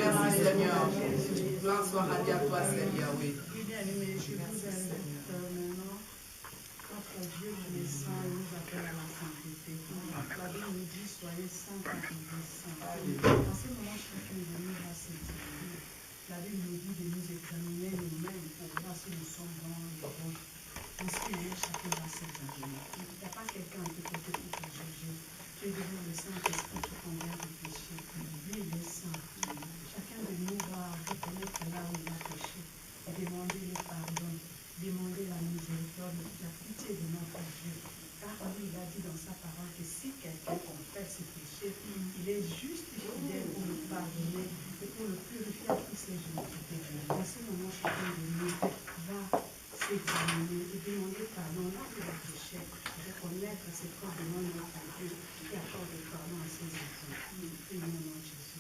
Merci Seigneur. Gloire soit rendue à toi Seigneur, oui. Bien-aimé, je vous aime maintenant. Notre Dieu qui est saint, il nous appelle à la sainteté. La Bible nous dit, soyez saints car il est saint. En ce moment, chacun de nous va s'examiner. La Bible nous dit de nous examiner nous-mêmes pour voir si nous sommes dans le bon. Ainsi, chacun va s'examiner. Il n'y a pas quelqu'un à côté pour te juger. Tu es devant le Saint-Esprit qui convient de péché. Lui, il est saint. Chacun de nous va reconnaître là où il a péché et demander le pardon, demander la miséricorde, la pitié de notre Dieu. Car lui, il a dit dans sa parole que si quelqu'un confesse ses péchés, il est juste et fidèle pour le pardonner et pour le purifier à tous ses iniquités. En ce moment, chacun de nous va s'examiner et demander pardon là où il a péché, reconnaître ses preuves devant notre Dieu et accorder pardon à ses enfants. Prions au nom de Jésus.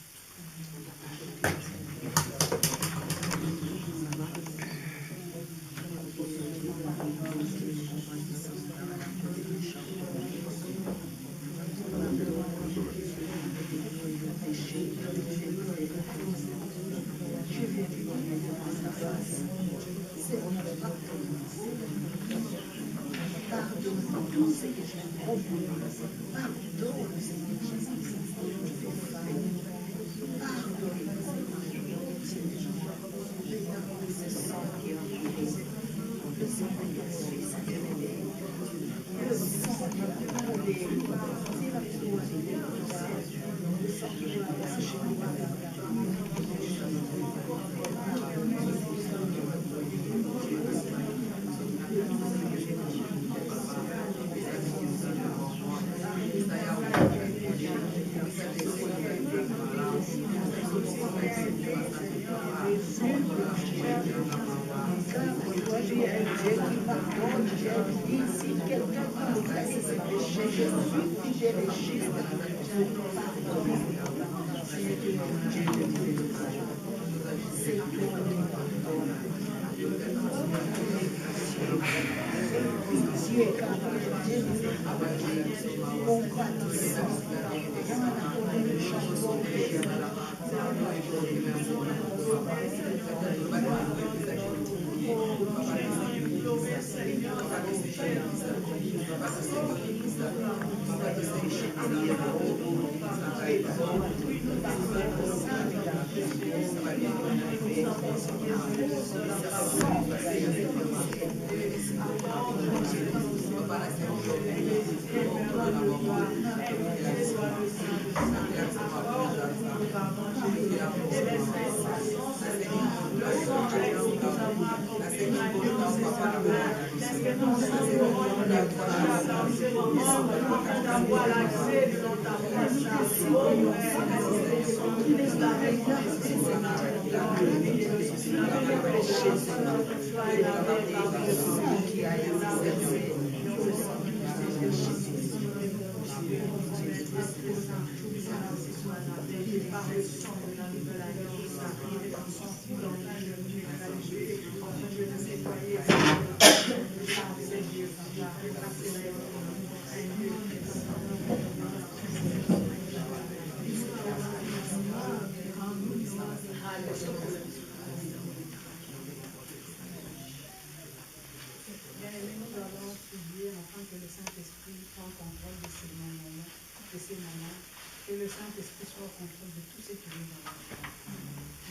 Que le Saint-Esprit soit au contrôle de tout ce qui est dans notre vie.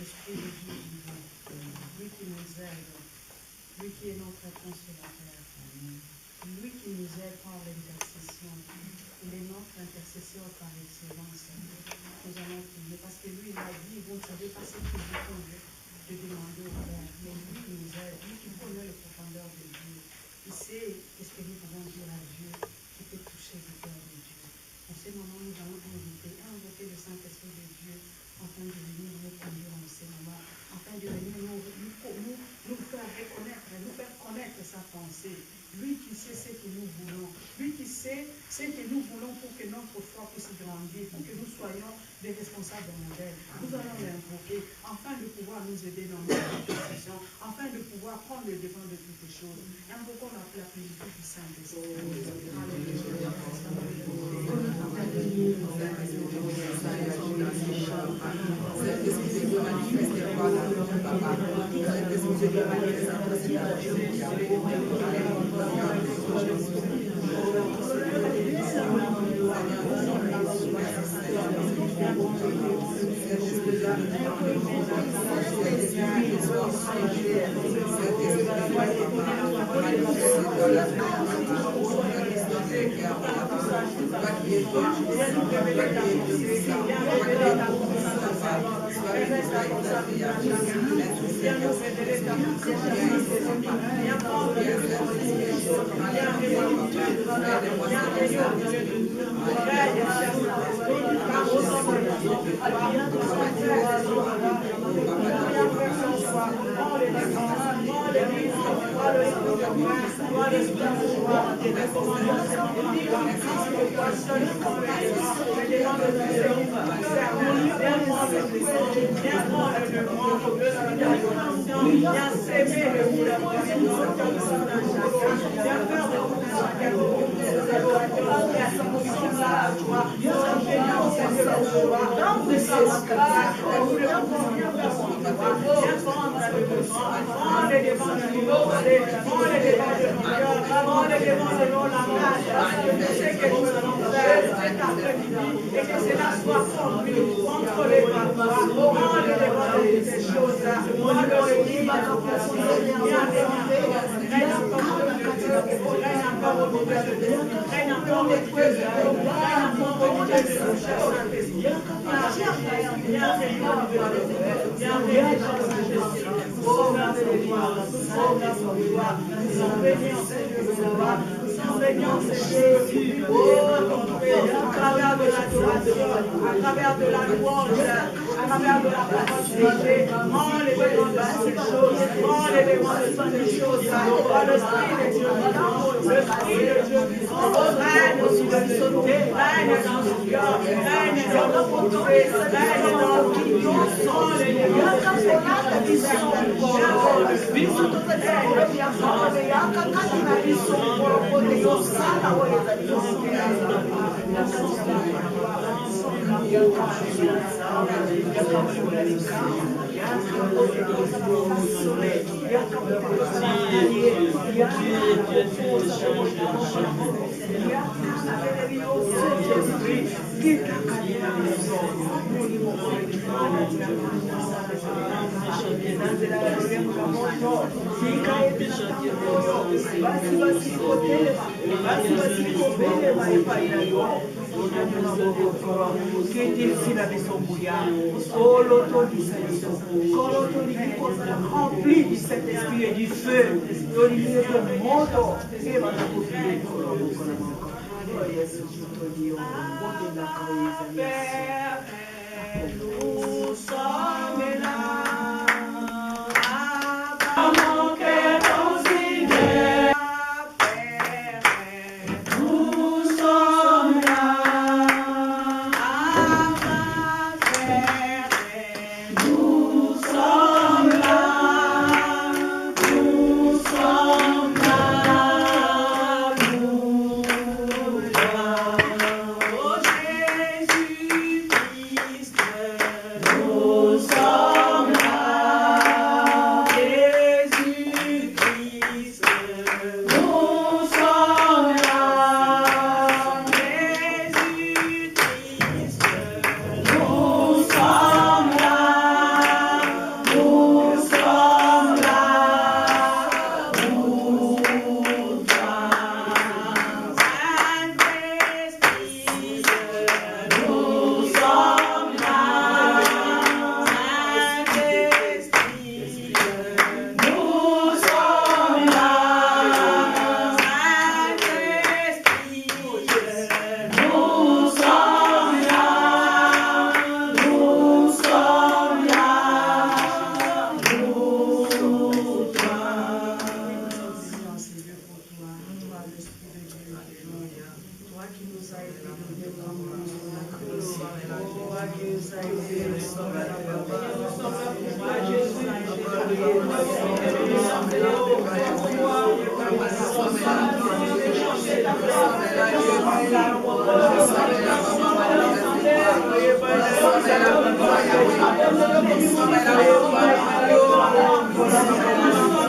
L'Esprit de Dieu vivant, lui qui nous aide, lui qui est notre consolateur, lui qui nous aide par l'intercession. Il est notre intercesseur par excellence. Nous allons prier parce que lui, il a dit, vous ne savez pas ce qu'il vous faut de demander au Père, mais lui qui nous aide, lui qui connaît les profondeurs de Dieu. Il sait ce que nous pouvons dire à Dieu qui peut toucher le cœur de Dieu. En ce moment, nous allons invoquer le Saint-Esprit de Dieu afin de venir nous conduire en ce moment, afin de venir nous faire reconnaître, nous faire connaître sa pensée. Lui qui sait ce que nous voulons, lui qui sait ce que nous voulons pour que notre foi puisse grandir, pour que nous soyons des responsables modèles. Nous allons l'invoquer afin de pouvoir nous aider dans notre décision, afin de pouvoir prendre le devant de toutes les choses. Invoquons la plénitude du Saint-Esprit. Alléluia. Rempli du Saint-Esprit et du feu, nous sommes là. Thank you.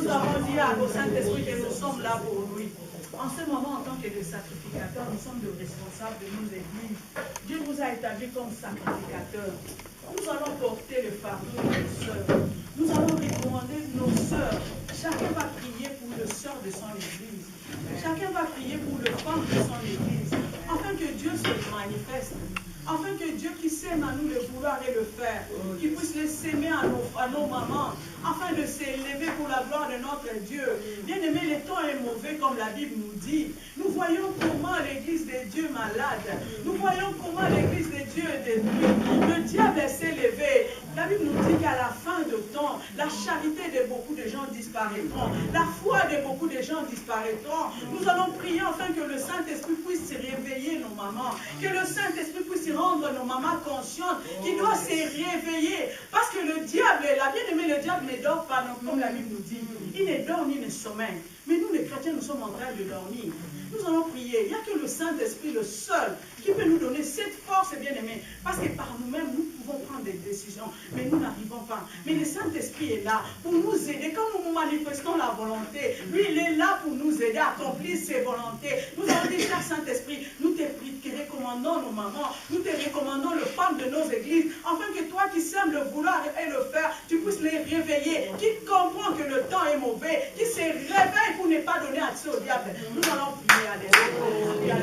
Nous avons dit au Saint-Esprit que nous sommes là pour lui. En ce moment, en tant que sacrificateurs, nous sommes les responsables de nos églises. Dieu nous a établis comme sacrificateurs. Nous allons porter le fardeau de nos sœurs. Nous allons recommander nos sœurs. Chacun va prier pour le sœur de son église. Chacun va prier pour le femme de son église. Afin que Dieu se manifeste. Afin que Dieu qui sème à nous le vouloir et le faire, qu'il puisse les s'aimer à nos mamans, afin de s'élever pour la gloire de notre Dieu. Bien-aimé, le temps est mauvais comme la Bible nous dit. Nous voyons comment l'église de Dieu est malade. Nous voyons comment l'église de Dieu est détruite. Le diable s'est levé. La Bible nous dit qu'à la fin de temps, la charité de beaucoup de gens disparaîtront. La foi de beaucoup de gens disparaîtront. Nous allons prier afin que le Saint-Esprit puisse réveiller nos mamans. Que le Saint-Esprit puisse rendre nos mamans conscientes qu'il doit se réveiller. Parce que le diable, la bien-aimée, le diable ne dort pas, comme la Bible nous dit. Il ne dort ni ne sommeille. Mais nous, les chrétiens, nous sommes en train de dormir. Nous allons prier. Il n'y a que le Saint-Esprit, le seul, qui peut nous donner cette force, bien-aimée. Parce que par nous-mêmes, nous pouvons prendre des décisions, mais nous n'arrivons pas. Mais le Saint-Esprit est là pour nous aider. Quand nous manifestons la volonté, lui, il est là pour nous aider à accomplir ses volontés. Nous allons dire, cher Saint-Esprit, nous te recommandons nos mamans, nous te recommandons le femmes de nos églises, afin que toi qui sèmes le vouloir et le faire, tu puisses les réveiller, qui comprend que le temps est mauvais, qui se réveille pour ne pas donner accès au diable. Nous allons prier. Alléluia.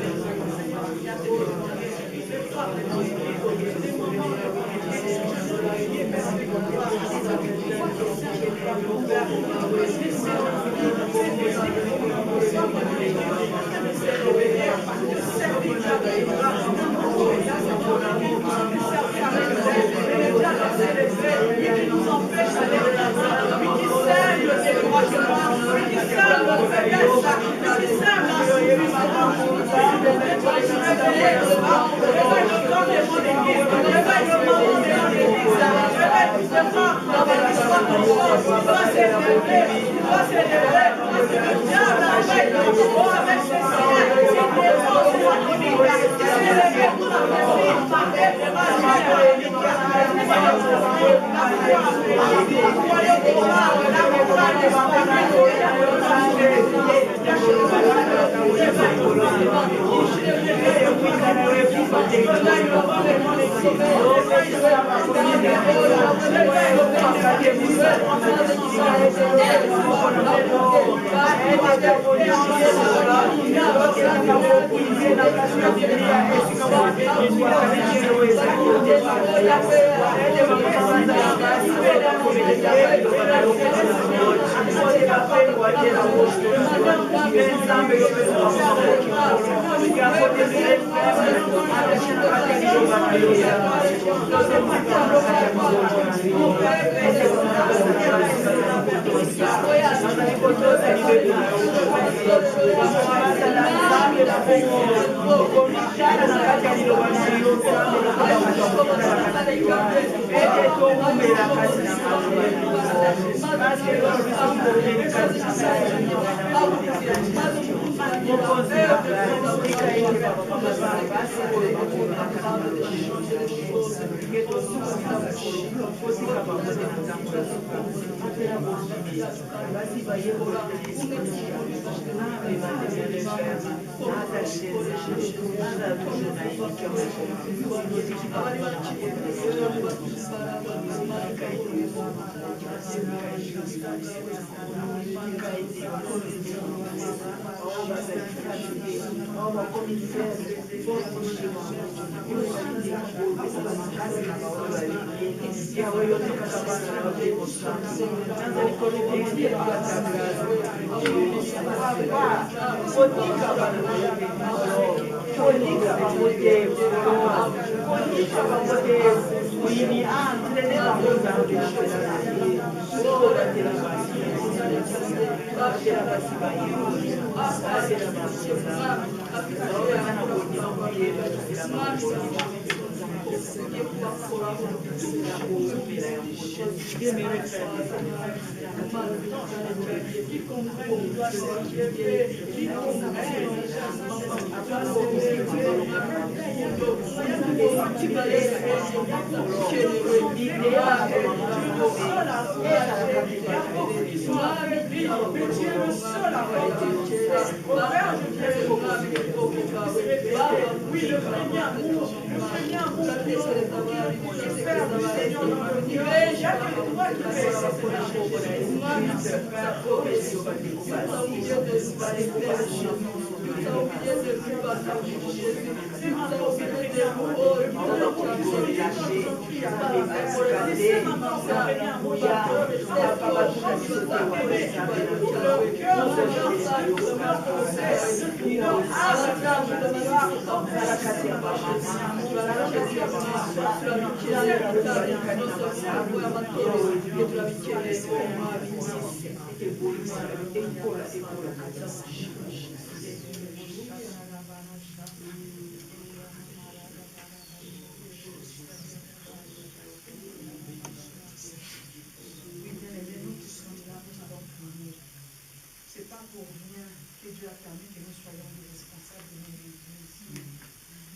C'est pas pour rien que Dieu a permis que nous soyons les responsables de nos églises.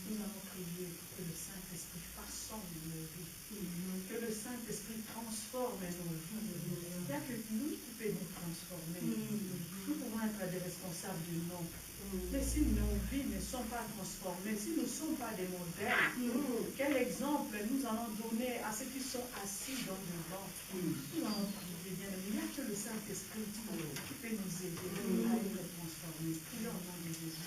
Nous allons prier pour que le Saint-Esprit façonne nos vies, que le Saint-Esprit transforme nos vies. Il n'y a que lui qui peut nous transformer. Nous pouvons être des responsables du nom. Mais si nos vies ne sont pas transformées, si nous ne sommes pas des modèles, quel exemple nous allons donner à ceux qui sont assis dans le banc? Nous allons prier, bien aimé. Il n'y a que le Saint-Esprit qui peut nous aider à être transformés. Prions au nom de Jésus.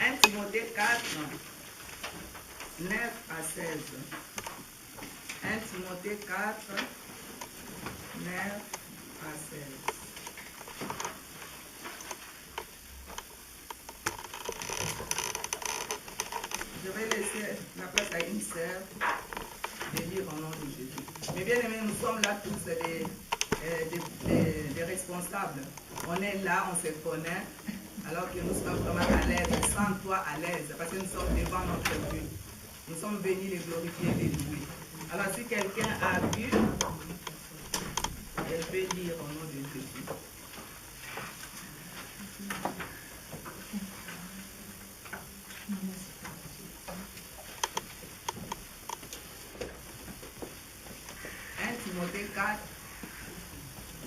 1 Timothée 4, 9 à 16. 1 Timothée 4, 9 à 16. Je vais laisser la place à une sœur de lire au nom de Jésus. Mais bien aimés, nous sommes là tous des responsables. On est là, on se connaît, alors que nous sommes vraiment à l'aise. Sens-toi à l'aise, parce que nous sommes devant notre Dieu. Nous sommes venus les glorifier et les louer. Alors si quelqu'un a vu, elle peut lire au nom de Jésus. Timothée 4,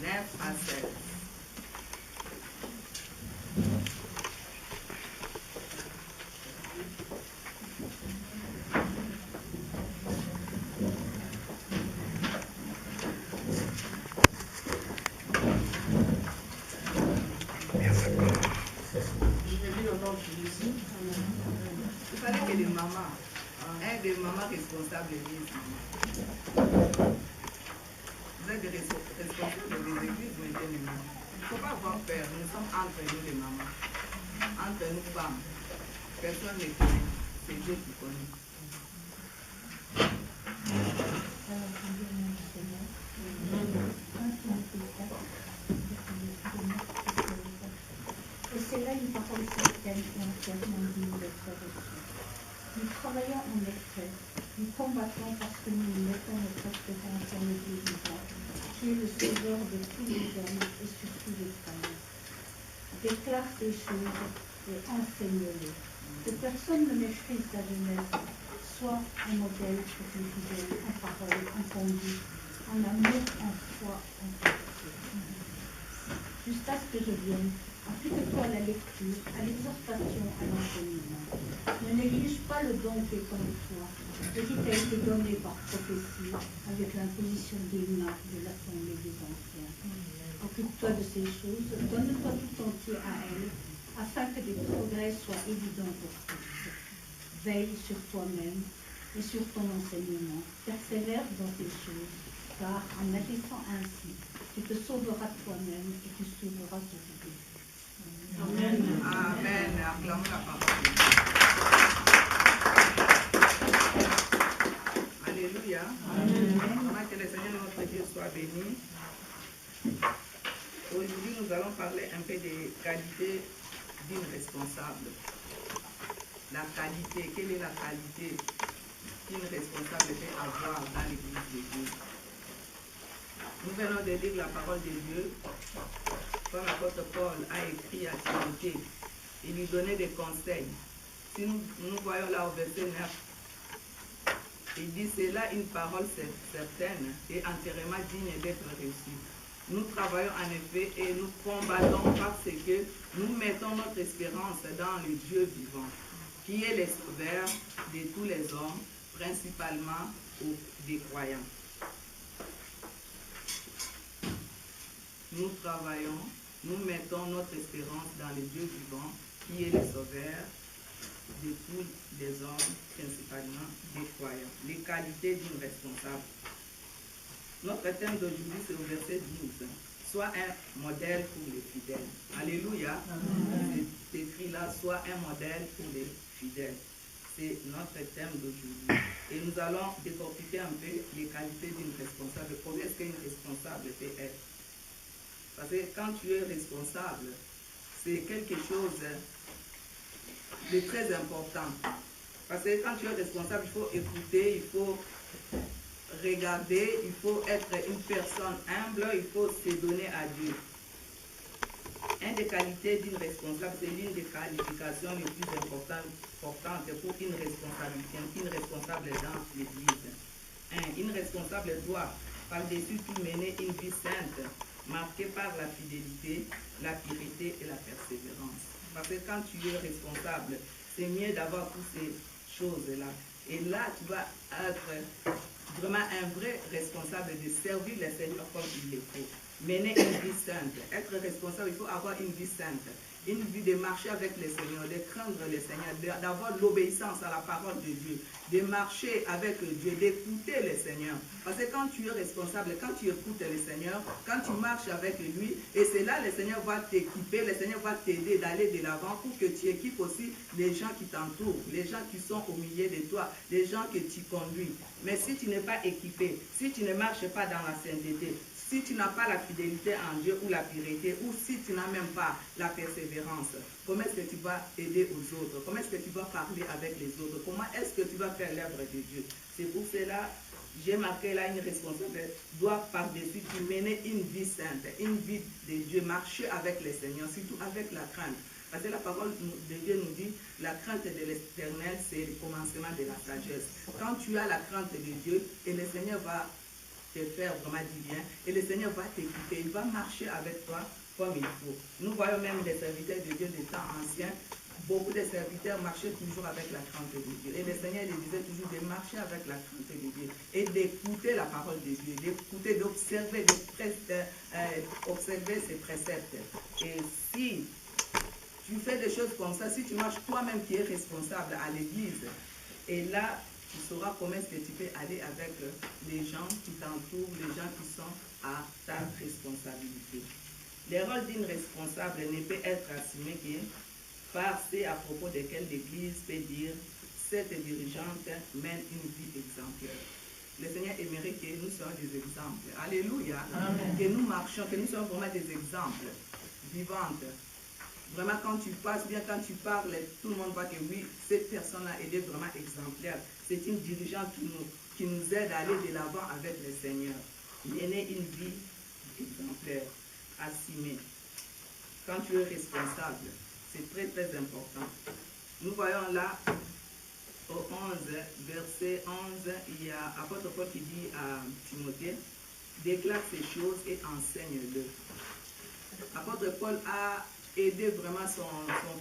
9 à 16. Il fallait que les mamans, un des mamans responsables lisent. Vous êtes des responsables des églises, mais bien aimés. Il ne faut pas avoir peur. Nous sommes entre nous les mamans. Entre nous femmes. Personne ne connaît. C'est Dieu qui connaît. Et c'est là une parole certaine et entièrement digne d'être reçue. Nous travaillons en effet, nous combattons parce que nous mettons notre espérance en le Dieu vivant, qui est le sauveur de tous les hommes et surtout des femmes. Déclare ces choses et enseigne-les. Que personne ne méprise ta jeunesse, soit un modèle pour les fidèles en parole, en conduite, en amour, en foi, en vertu. Jusqu'à ce que je vienne, applique-toi à la lecture, à l'exhortation, à l'enseignement. Ne néglige pas le don qui est en toi et qui t'a été donné par prophétie avec l'imposition des mains de l'assemblée des anciens. Occupe-toi de ces choses, donne-toi tout entier à elles, afin que des progrès soient évidents pour tous. Veille sur toi-même et sur ton enseignement. Persévère dans ces choses, car en agissant ainsi, tu te sauveras toi-même et tu sauveras ton Dieu. Amen. Amen. Acclamons la parole. Alléluia. Amen. Que le Seigneur notre Dieu soit béni. Aujourd'hui, nous allons parler un peu des qualités d'une responsable. La qualité, quelle est la qualité qu'une responsable peut avoir dans l'église de Dieu? Nous venons de lire la parole de Dieu. Quand l'apôtre Paul a écrit à Timothée, il lui donnait des conseils. Si nous voyons là au verset 9, il dit, c'est là une parole certaine et entièrement digne d'être reçue. Nous travaillons en effet et nous combattons parce que nous mettons notre espérance dans le Dieu vivant, qui est le sauveur de tous les hommes, principalement des croyants. Nous travaillons, nous mettons notre espérance dans le Dieu vivant, qui est le sauveur de tous les hommes, principalement des croyants. Les qualités d'une responsable. Notre thème d'aujourd'hui, c'est au verset 12. Sois un modèle pour les fidèles. Alléluia. C'est écrit là, sois un modèle pour les fidèles. C'est notre thème d'aujourd'hui. Et nous allons décortiquer un peu les qualités d'une responsable. Comment est-ce qu'une responsable peut être? Parce que quand tu es responsable, c'est quelque chose de très important. Parce que quand tu es responsable, il faut écouter, il faut regarder, il faut être une personne humble, il faut se donner à Dieu. Une des qualités d'une responsable, c'est l'une des qualifications les plus importantes pour une responsable dans l'Église. Une responsable doit, par-dessus tout, mener une vie sainte, marquée par la fidélité, la pureté et la persévérance. Parce que quand tu es responsable, c'est mieux d'avoir toutes ces choses-là. Et là, tu vas être vraiment un vrai responsable de servir le Seigneur comme il le faut. Mener une vie sainte. Être responsable, il faut avoir une vie sainte. une vie de marcher avec le Seigneur, de craindre le Seigneur, d'avoir l'obéissance à la parole de Dieu, de marcher avec Dieu, d'écouter le Seigneur. Parce que quand tu es responsable, quand tu écoutes le Seigneur, quand tu marches avec lui, et c'est là le Seigneur va t'équiper, le Seigneur va t'aider d'aller de l'avant pour que tu équipes aussi les gens qui t'entourent, les gens qui sont au milieu de toi, les gens que tu conduis. Mais si tu n'es pas équipé, si tu ne marches pas dans la sainteté, si tu n'as pas la fidélité en Dieu ou la pureté, ou si tu n'as même pas la persévérance, comment est-ce que tu vas aider aux autres? Comment est-ce que tu vas parler avec les autres? Comment est-ce que tu vas faire l'œuvre de Dieu? C'est pour cela, j'ai marqué là une responsabilité, doit par-dessus tu mener une vie sainte, une vie de Dieu, marcher avec le Seigneur, surtout avec la crainte. Parce que la parole de Dieu nous dit, la crainte de l'Éternel, c'est le commencement de la sagesse. Quand tu as la crainte de Dieu, et le Seigneur va te faire vraiment du bien, et le Seigneur va t'écouter, il va marcher avec toi comme il faut. Nous voyons même les serviteurs de Dieu des temps anciens, beaucoup de serviteurs marchaient toujours avec la crainte de Dieu. Et le Seigneur les disait toujours de marcher avec la crainte de Dieu et d'écouter la parole de Dieu, d'écouter, d'observer, observer ses préceptes. Et si tu fais des choses comme ça, si tu marches toi-même qui es responsable à l'église, et là, tu sauras comment est-ce que tu peux aller avec les gens qui t'entourent, les gens qui sont à ta responsabilité. Le rôle d'une responsable ne peut être assumé que par ceux à propos desquels l'Église peut dire cette dirigeante mène une vie exemplaire. Le Seigneur aimerait que nous soyons des exemples. Alléluia. Amen. Que nous marchions, que nous soyons vraiment des exemples vivantes. Vraiment, quand tu passes bien, quand tu parles, tout le monde voit que oui, cette personne-là, elle est vraiment exemplaire. C'est une dirigeante qui nous aide à aller de l'avant avec le Seigneur. Mener une vie exemplaire, assumée. Quand tu es responsable, c'est très très important. Nous voyons là, au 11, verset 11, il y a apôtre Paul qui dit à Timothée, déclare ces choses et enseigne-le. Apôtre Paul a aidé vraiment son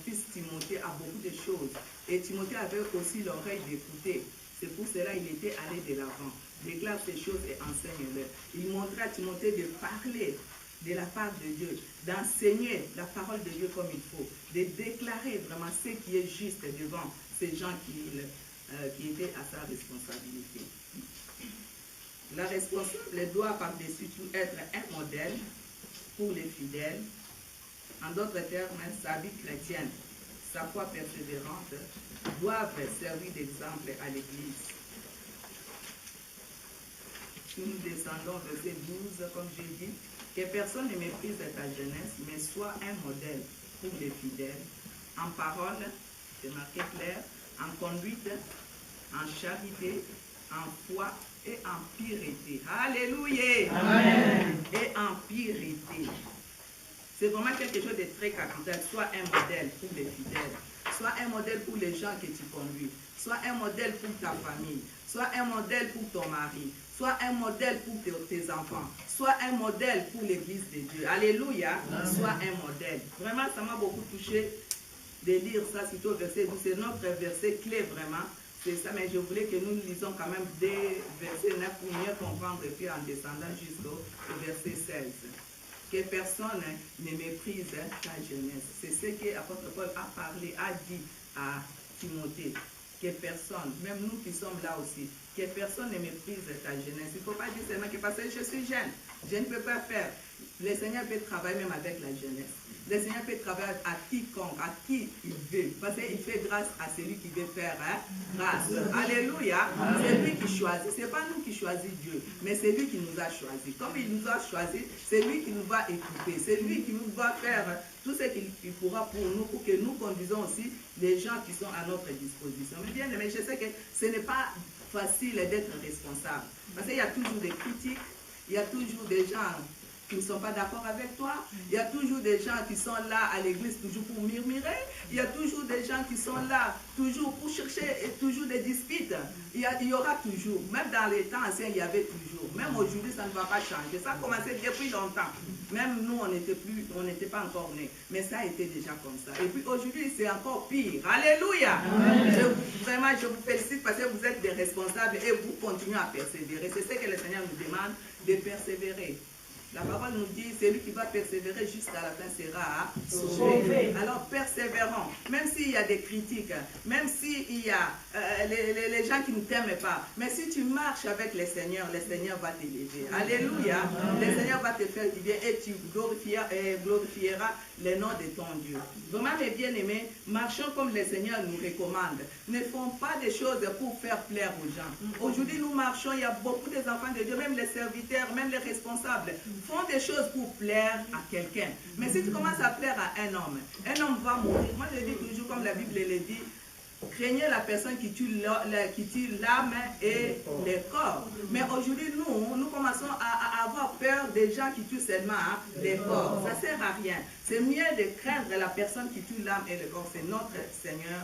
fils Timothée à beaucoup de choses. Et Timothée avait aussi l'oreille d'écouter. C'est pour cela qu'il était allé de l'avant. Déclare ces choses et enseigne-le. Il montrait à Timothée de parler de la part de Dieu, d'enseigner la parole de Dieu comme il faut, de déclarer vraiment ce qui est juste devant ces gens qui étaient à sa responsabilité. La responsable doit par-dessus tout être un modèle pour les fidèles. En d'autres termes, sa vie chrétienne, sa foi persévérante doivent servir d'exemple à l'Église. Nous descendons verset 12, comme j'ai dit, que personne ne méprise ta jeunesse, mais soit un modèle pour les fidèles, en parole, c'est marqué clair, en conduite, en charité, en foi et en pureté. Alléluia! Amen. Et en pureté. C'est vraiment quelque chose de très capital. Soit un modèle pour les fidèles, soit un modèle pour les gens que tu conduis, soit un modèle pour ta famille, soit un modèle pour ton mari, soit un modèle pour tes enfants, soit un modèle pour l'église de Dieu. Alléluia. Amen. Soit un modèle. Vraiment, ça m'a beaucoup touché de lire ça, surtout au verset 12. C'est notre verset clé vraiment. C'est ça, mais je voulais que nous lisons quand même des versets 9 pour mieux comprendre et puis en descendant jusqu'au verset 16. Que personne ne méprise ta jeunesse. C'est ce que l'apôtre Paul a parlé, a dit à Timothée. Que personne, même nous qui sommes là aussi, que personne ne méprise ta jeunesse. Il ne faut pas dire seulement que parce que je suis jeune, je ne peux pas faire. Le Seigneur peut travailler même avec la jeunesse. Le Seigneur peut travailler à quiconque, à qui il veut. Parce qu'il fait grâce à celui qui veut faire grâce. Alléluia. C'est lui qui choisit. Ce n'est pas nous qui choisissons Dieu, mais c'est lui qui nous a choisis. Comme il nous a choisis, c'est lui qui nous va équiper. C'est lui qui nous va faire tout ce qu'il pourra pour nous, pour que nous conduisons aussi les gens qui sont à notre disposition. Mais bien aimé, je sais que ce n'est pas facile d'être responsable. Parce qu'il y a toujours des critiques, il y a toujours des gens qui ne sont pas d'accord avec toi. Il y a toujours des gens qui sont là à l'église toujours pour murmurer. Il y a toujours des gens qui sont là toujours pour chercher toujours des disputes. Il y aura toujours. Même dans les temps anciens, il y avait toujours. Même aujourd'hui, ça ne va pas changer. Ça a commencé depuis longtemps. Même nous, on n'était pas encore nés. Mais ça a été déjà comme ça. Et puis aujourd'hui, c'est encore pire. Alléluia. Vraiment, je vous félicite parce que vous êtes des responsables et vous continuez à persévérer. C'est ce que le Seigneur nous demande, de persévérer. La parole nous dit, celui qui va persévérer jusqu'à la fin sera sauvé. Alors persévérons, même s'il y a des critiques, même s'il y a les gens qui ne t'aiment pas, mais si tu marches avec le Seigneur va t'élever. Alléluia. Le Seigneur va te faire du bien et tu glorifieras le nom de ton Dieu. Vraiment, mes bien-aimés, marchons comme le Seigneur nous recommande. Ne font pas des choses pour faire plaire aux gens. Aujourd'hui, nous marchons, il y a beaucoup des enfants de Dieu, même les serviteurs, même les responsables, font des choses pour plaire à quelqu'un. Mais si tu commences à plaire à un homme va mourir. Moi, je dis toujours, comme la Bible le dit, craignez la personne qui tue l'âme et le corps. Mais aujourd'hui, nous commençons à avoir peur des gens qui tuent seulement les corps. Ça ne sert à rien. C'est mieux de craindre la personne qui tue l'âme et le corps. C'est notre Seigneur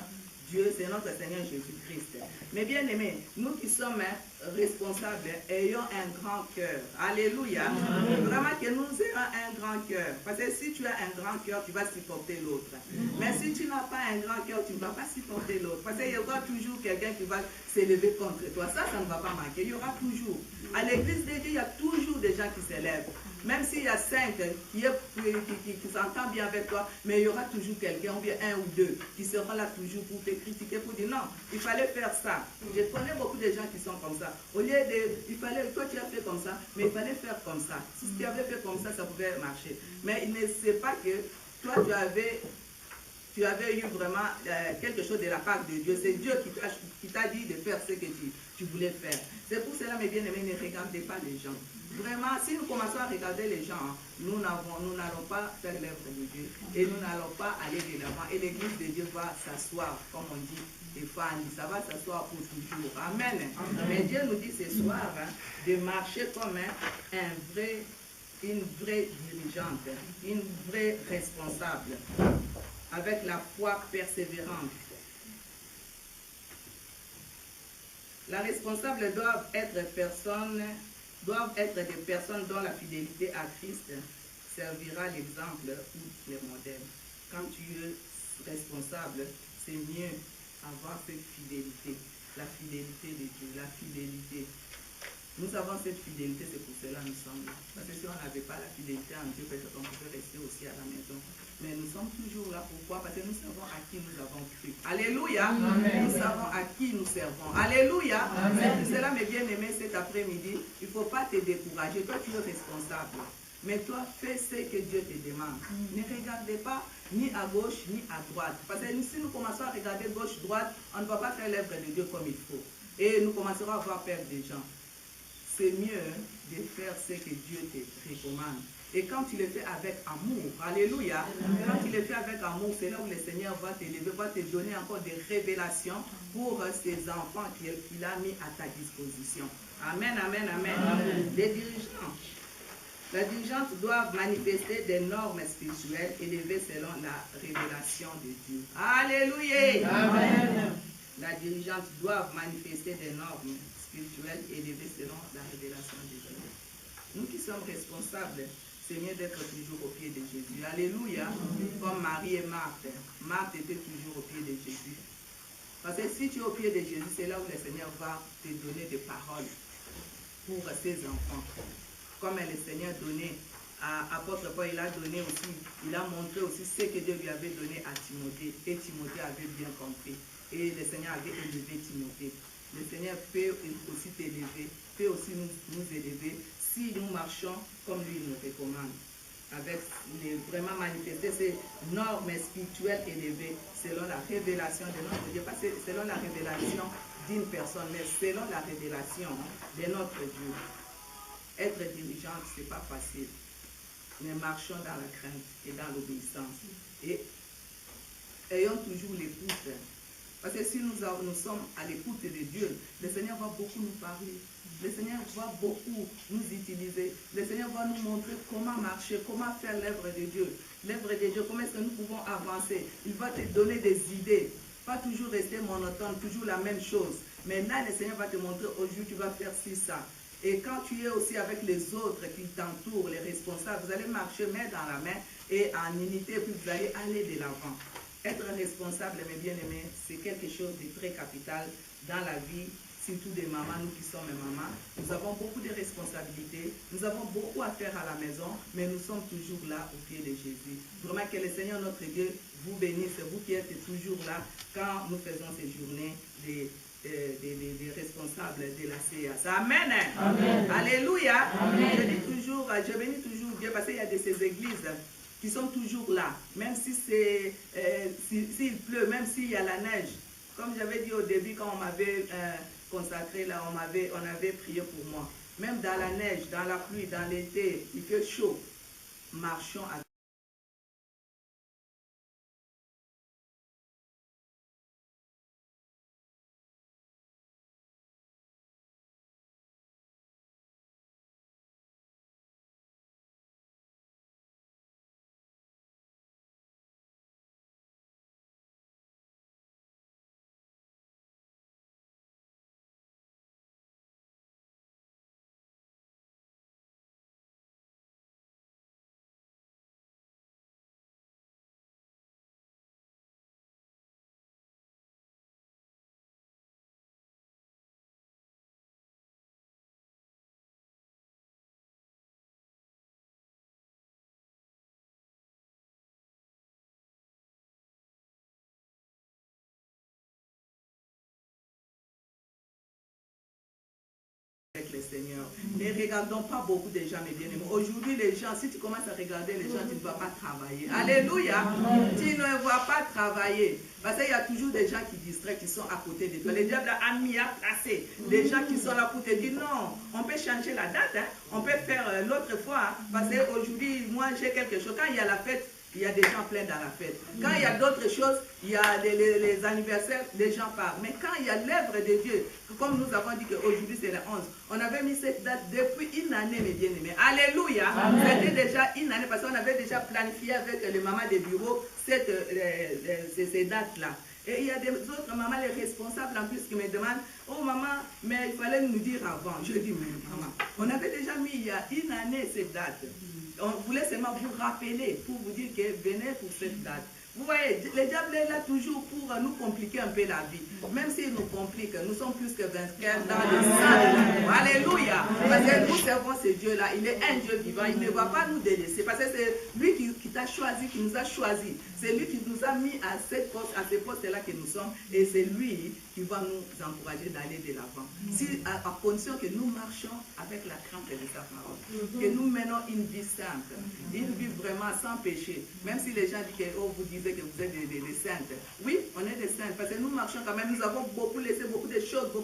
Dieu, c'est notre Seigneur Jésus-Christ. Mais bien aimés, nous qui sommes responsables, ayons un grand cœur. Alléluia. Vraiment que nous ayons un grand cœur. Parce que si tu as un grand cœur, tu vas supporter l'autre. Mais si tu n'as pas un grand cœur, tu ne vas pas supporter l'autre. Parce qu'il y aura toujours quelqu'un qui va s'élever contre toi. Ça ne va pas manquer. Il y aura toujours. À l'église de Dieu, il y a toujours des gens qui s'élèvent. Même s'il y a 5 qui s'entendent bien avec toi, mais il y aura toujours quelqu'un, ou bien 1 ou 2, qui seront là toujours pour te critiquer, pour dire non, il fallait faire ça. Je connais beaucoup de gens qui sont comme ça. Au lieu de, toi tu as fait comme ça, mais il fallait faire comme ça. Si tu avais fait comme ça pouvait marcher. Mais il ne sait pas que toi tu avais eu vraiment quelque chose de la part de Dieu. C'est Dieu qui t'a dit de faire ce que tu voulais faire. C'est pour cela, mes bien-aimés, ne regardez pas les gens. Vraiment, si nous commençons à regarder les gens, nous n'allons pas faire l'œuvre de Dieu et nous n'allons pas aller de l'avant. Et l'église de Dieu va s'asseoir, comme on dit, des femmes, ça va s'asseoir pour toujours. Amen. Mais Dieu nous dit ce soir de marcher comme une vraie dirigeante, une vraie responsable, avec la foi persévérante. La responsable doivent être des personnes dont la fidélité à Christ servira l'exemple ou le modèle. Quand tu es responsable, c'est mieux avoir cette fidélité, la fidélité de Dieu, la fidélité. Nous avons cette fidélité, c'est pour cela que nous sommes là. Parce que si on n'avait pas la fidélité en Dieu, peut-être qu'on pouvait rester aussi à la maison. Mais nous sommes toujours là. Pourquoi? Parce que nous savons à qui nous avons cru. Alléluia. Amen. Nous savons à qui nous servons. Alléluia. C'est pour cela, mes bien-aimés, cet après-midi, il ne faut pas te décourager. Toi, tu es responsable. Mais toi, fais ce que Dieu te demande. Ne regardez pas ni à gauche ni à droite. Parce que si nous commençons à regarder gauche-droite, on ne va pas faire l'œuvre de Dieu comme il faut. Et nous commencerons à avoir peur des gens. C'est mieux de faire ce que Dieu te recommande. Et quand tu le fais avec amour, alléluia, quand tu le fais avec amour, c'est là où le Seigneur va t'élever, va te donner encore des révélations pour ces enfants qu'il a mis à ta disposition. Amen, amen, amen. Les dirigeants. Les dirigeantes doivent manifester des normes spirituelles élevées selon la révélation de Dieu. Alléluia. Amen. La dirigeante doit manifester des normes spirituelles élevées selon la révélation de Dieu. Nous qui sommes responsables, c'est mieux d'être toujours au pied de Jésus. Alléluia. Comme Marie et Marthe. Marthe était toujours au pied de Jésus. Parce que si tu es au pied de Jésus, c'est là où le Seigneur va te donner des paroles pour ses enfants. Comme le Seigneur donnait à l'apôtre Paul, il a donné aussi, il a montré aussi ce que Dieu lui avait donné à Timothée. Et Timothée avait bien compris. Et le Seigneur avait élevé Timothée. Le Seigneur peut aussi t'élever, peut aussi nous élever si nous marchons comme lui nous recommande. Avec vraiment manifester ces normes spirituelles élevées selon la révélation de notre Dieu. Pas selon la révélation d'une personne, mais selon la révélation de notre Dieu. Être dirigeante, ce n'est pas facile. Mais marchons dans la crainte et dans l'obéissance. Et ayons toujours l'écoute. Parce que si nous sommes à l'écoute de Dieu, le Seigneur va beaucoup nous parler. Le Seigneur va beaucoup nous utiliser. Le Seigneur va nous montrer comment marcher, comment faire l'œuvre de Dieu. L'œuvre de Dieu, comment est-ce que nous pouvons avancer. Il va te donner des idées. Pas toujours rester monotone, toujours la même chose. Mais là, le Seigneur va te montrer, aujourd'hui, tu vas faire ci, ça. Et quand tu es aussi avec les autres qui t'entourent, les responsables, vous allez marcher main dans la main et en unité, puis vous allez aller de l'avant. Être responsable, mes bien-aimés, c'est quelque chose de très capital dans la vie surtout des mamans, nous qui sommes mamans, nous avons beaucoup de responsabilités, nous avons beaucoup à faire à la maison, mais nous sommes toujours là au pied de Jésus. Vraiment que le Seigneur notre Dieu vous bénisse, vous qui êtes toujours là quand nous faisons ces journées des responsables de la CIAS. Amen. Amen. Alléluia. Amen. Je bénis toujours Dieu parce qu'il y a de ces églises qui sont toujours là, même si s'il pleut, même s'il y a la neige. Comme j'avais dit au début, quand on m'avait consacré là, on avait prié pour moi. Même dans la neige, dans la pluie, dans l'été, il fait chaud. Marchons avec le Seigneur. Ne regardons pas beaucoup de gens, mes bien-aimés. Aujourd'hui, les gens, si tu commences à regarder les gens, tu ne vas pas travailler. Alléluia. Tu ne vas pas travailler. Parce qu'il y a toujours des gens qui distraient, qui sont à côté de toi. Le diable a mis à placer des gens qui sont là pour te dire non, on peut changer la date, hein. On peut faire l'autre fois. Hein. Parce qu'aujourd'hui, moi, j'ai quelque chose. Quand il y a la fête, il y a des gens pleins dans la fête. Quand il y a d'autres choses, il y a les anniversaires, les gens partent. Mais quand il y a l'œuvre de Dieu, comme nous avons dit qu'aujourd'hui c'est le 11, on avait mis cette date depuis une année, mes bien-aimés. Alléluia. C'était déjà une année parce qu'on avait déjà planifié avec les mamans des bureaux ces dates-là. Et il y a des autres mamans, les responsables en plus, qui me demandent, oh maman, mais il fallait nous dire avant. Je dis, mais maman, on avait déjà mis il y a une année cette date. On voulait seulement vous rappeler pour vous dire que venez pour cette date. Vous voyez, le diable est là toujours pour nous compliquer un peu la vie. Même s'il nous complique, nous sommes plus que vainqueurs dans le sang de l'amour. Alléluia. Parce que nous servons ce Dieu-là. Il est un Dieu vivant. Il ne va pas nous délaisser. Parce que c'est lui qui t'a choisi, qui nous a choisi. C'est lui qui nous a mis à ces postes-là que nous sommes. Et c'est lui qui va nous encourager d'aller de l'avant. Si, à condition que nous marchions avec la crainte de sa parole. Que nous menons une vie sainte. Une vie vraiment sans péché. Même si les gens disent que oh, vous disiez que vous êtes des saintes. Oui, on est des saintes. Parce que nous marchons quand même. Nous avons laissé beaucoup de choses qu'on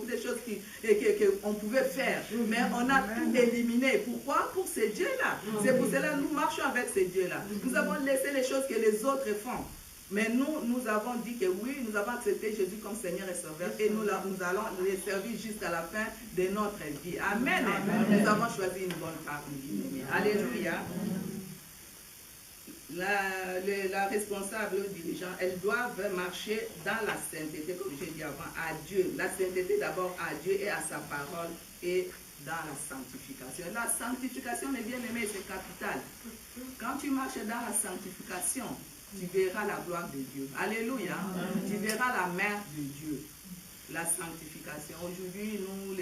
pouvait faire. Mais on a tout éliminé. Pourquoi? Pour ces dieux-là. C'est pour cela que nous marchons avec ces dieux-là. Nous avons laissé les choses que les autres font. Mais nous avons dit que oui, nous avons accepté Jésus comme Seigneur et Sauveur et nous allons les servir jusqu'à la fin de notre vie. Amen. Nous avons choisi une bonne part. Alléluia. La responsable dirigeant, elles doivent marcher dans la sainteté, comme j'ai dit avant, à Dieu. La sainteté d'abord à Dieu et à sa parole et dans la sanctification. La sanctification, mes bien-aimés, c'est capital. Quand tu marches dans la sanctification, tu verras la gloire de Dieu. Alléluia. Tu verras la main de Dieu. La sanctification. Aujourd'hui, nous,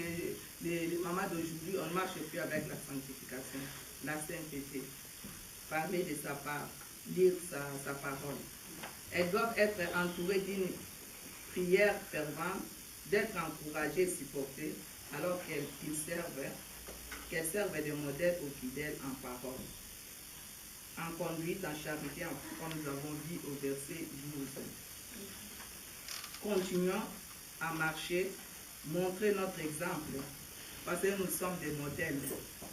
les mamans d'aujourd'hui, on ne marche plus avec la sanctification. La sainteté. Parler de sa part. Lire sa parole. Elles doivent être entourées d'une prière fervente, d'être encouragées, supportées, alors qu'elles servent de modèle aux fidèles en parole. En conduite, en charité, comme nous avons dit au verset 12. Continuons à marcher, montrer notre exemple, parce que nous sommes des modèles.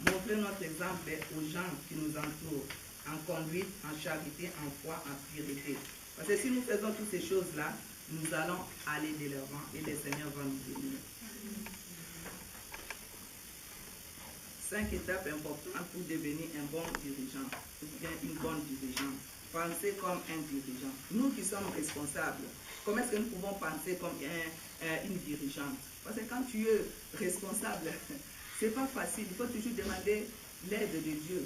Montrer notre exemple aux gens qui nous entourent, en conduite, en charité, en foi, en pureté. Parce que si nous faisons toutes ces choses-là, nous allons aller de l'avant et le Seigneur va nous bénir. 5 étapes importantes pour devenir un bon dirigeant, ou bien une bonne dirigeante. Penser comme un dirigeant. Nous qui sommes responsables, comment est-ce que nous pouvons penser comme une dirigeante? Parce que quand tu es responsable, c'est pas facile. Il faut toujours demander l'aide de Dieu,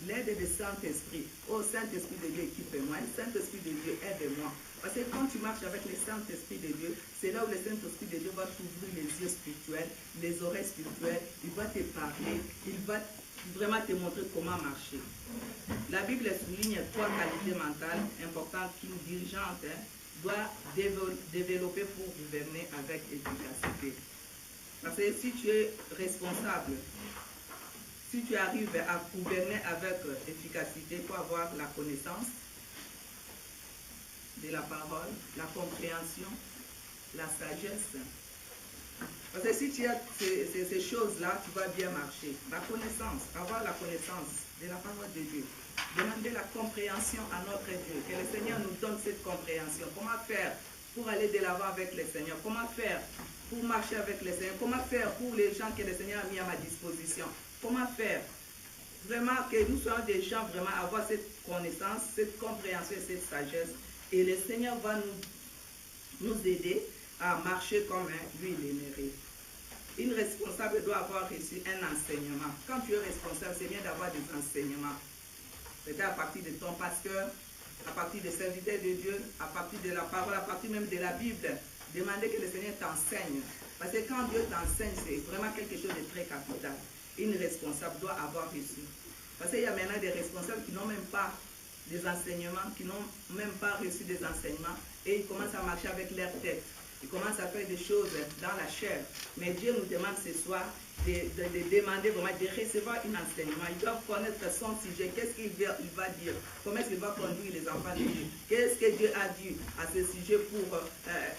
l'aide du Saint-Esprit. Oh Saint-Esprit de Dieu, équipe-moi. Saint-Esprit de Dieu, aide-moi. Parce que quand tu marches avec le Saint-Esprit de Dieu, c'est là où le Saint-Esprit de Dieu va t'ouvrir les yeux spirituels, les oreilles spirituelles, il va te parler, il va vraiment te montrer comment marcher. La Bible souligne 3 qualités mentales importantes qu'une dirigeante doit développer pour gouverner avec efficacité. Parce que si tu es responsable, si tu arrives à gouverner avec efficacité, il faut avoir la connaissance de la parole, la compréhension, la sagesse. Parce que si tu as ces choses-là, tu vas bien marcher. La connaissance, avoir la connaissance de la parole de Dieu. Demander la compréhension à notre Dieu. Que le Seigneur nous donne cette compréhension. Comment faire pour aller de l'avant avec le Seigneur? Comment faire pour marcher avec le Seigneur? Comment faire pour les gens que le Seigneur a mis à ma disposition? Comment faire? Vraiment que nous soyons des gens vraiment avoir cette connaissance, cette compréhension et cette sagesse. Et le Seigneur va nous aider à marcher comme lui il mérite. Une responsable doit avoir reçu un enseignement. Quand tu es responsable, c'est bien d'avoir des enseignements. C'est à partir de ton pasteur, à partir des serviteurs de Dieu, à partir de la parole, à partir même de la Bible. Demander que le Seigneur t'enseigne. Parce que quand Dieu t'enseigne, c'est vraiment quelque chose de très capital. Une responsable doit avoir reçu. Parce qu'il y a maintenant des responsables qui n'ont même pas des enseignements, qui n'ont même pas reçu des enseignements, et ils commencent à marcher avec leur tête. Ils commencent à faire des choses dans la chair. Mais Dieu nous demande ce soir de demander vraiment, de recevoir un enseignement. Ils doivent connaître son sujet. Qu'est-ce qu'il va dire? Comment est-ce qu'il va conduire les enfants de Dieu? Qu'est-ce que Dieu a dit à ce sujet pour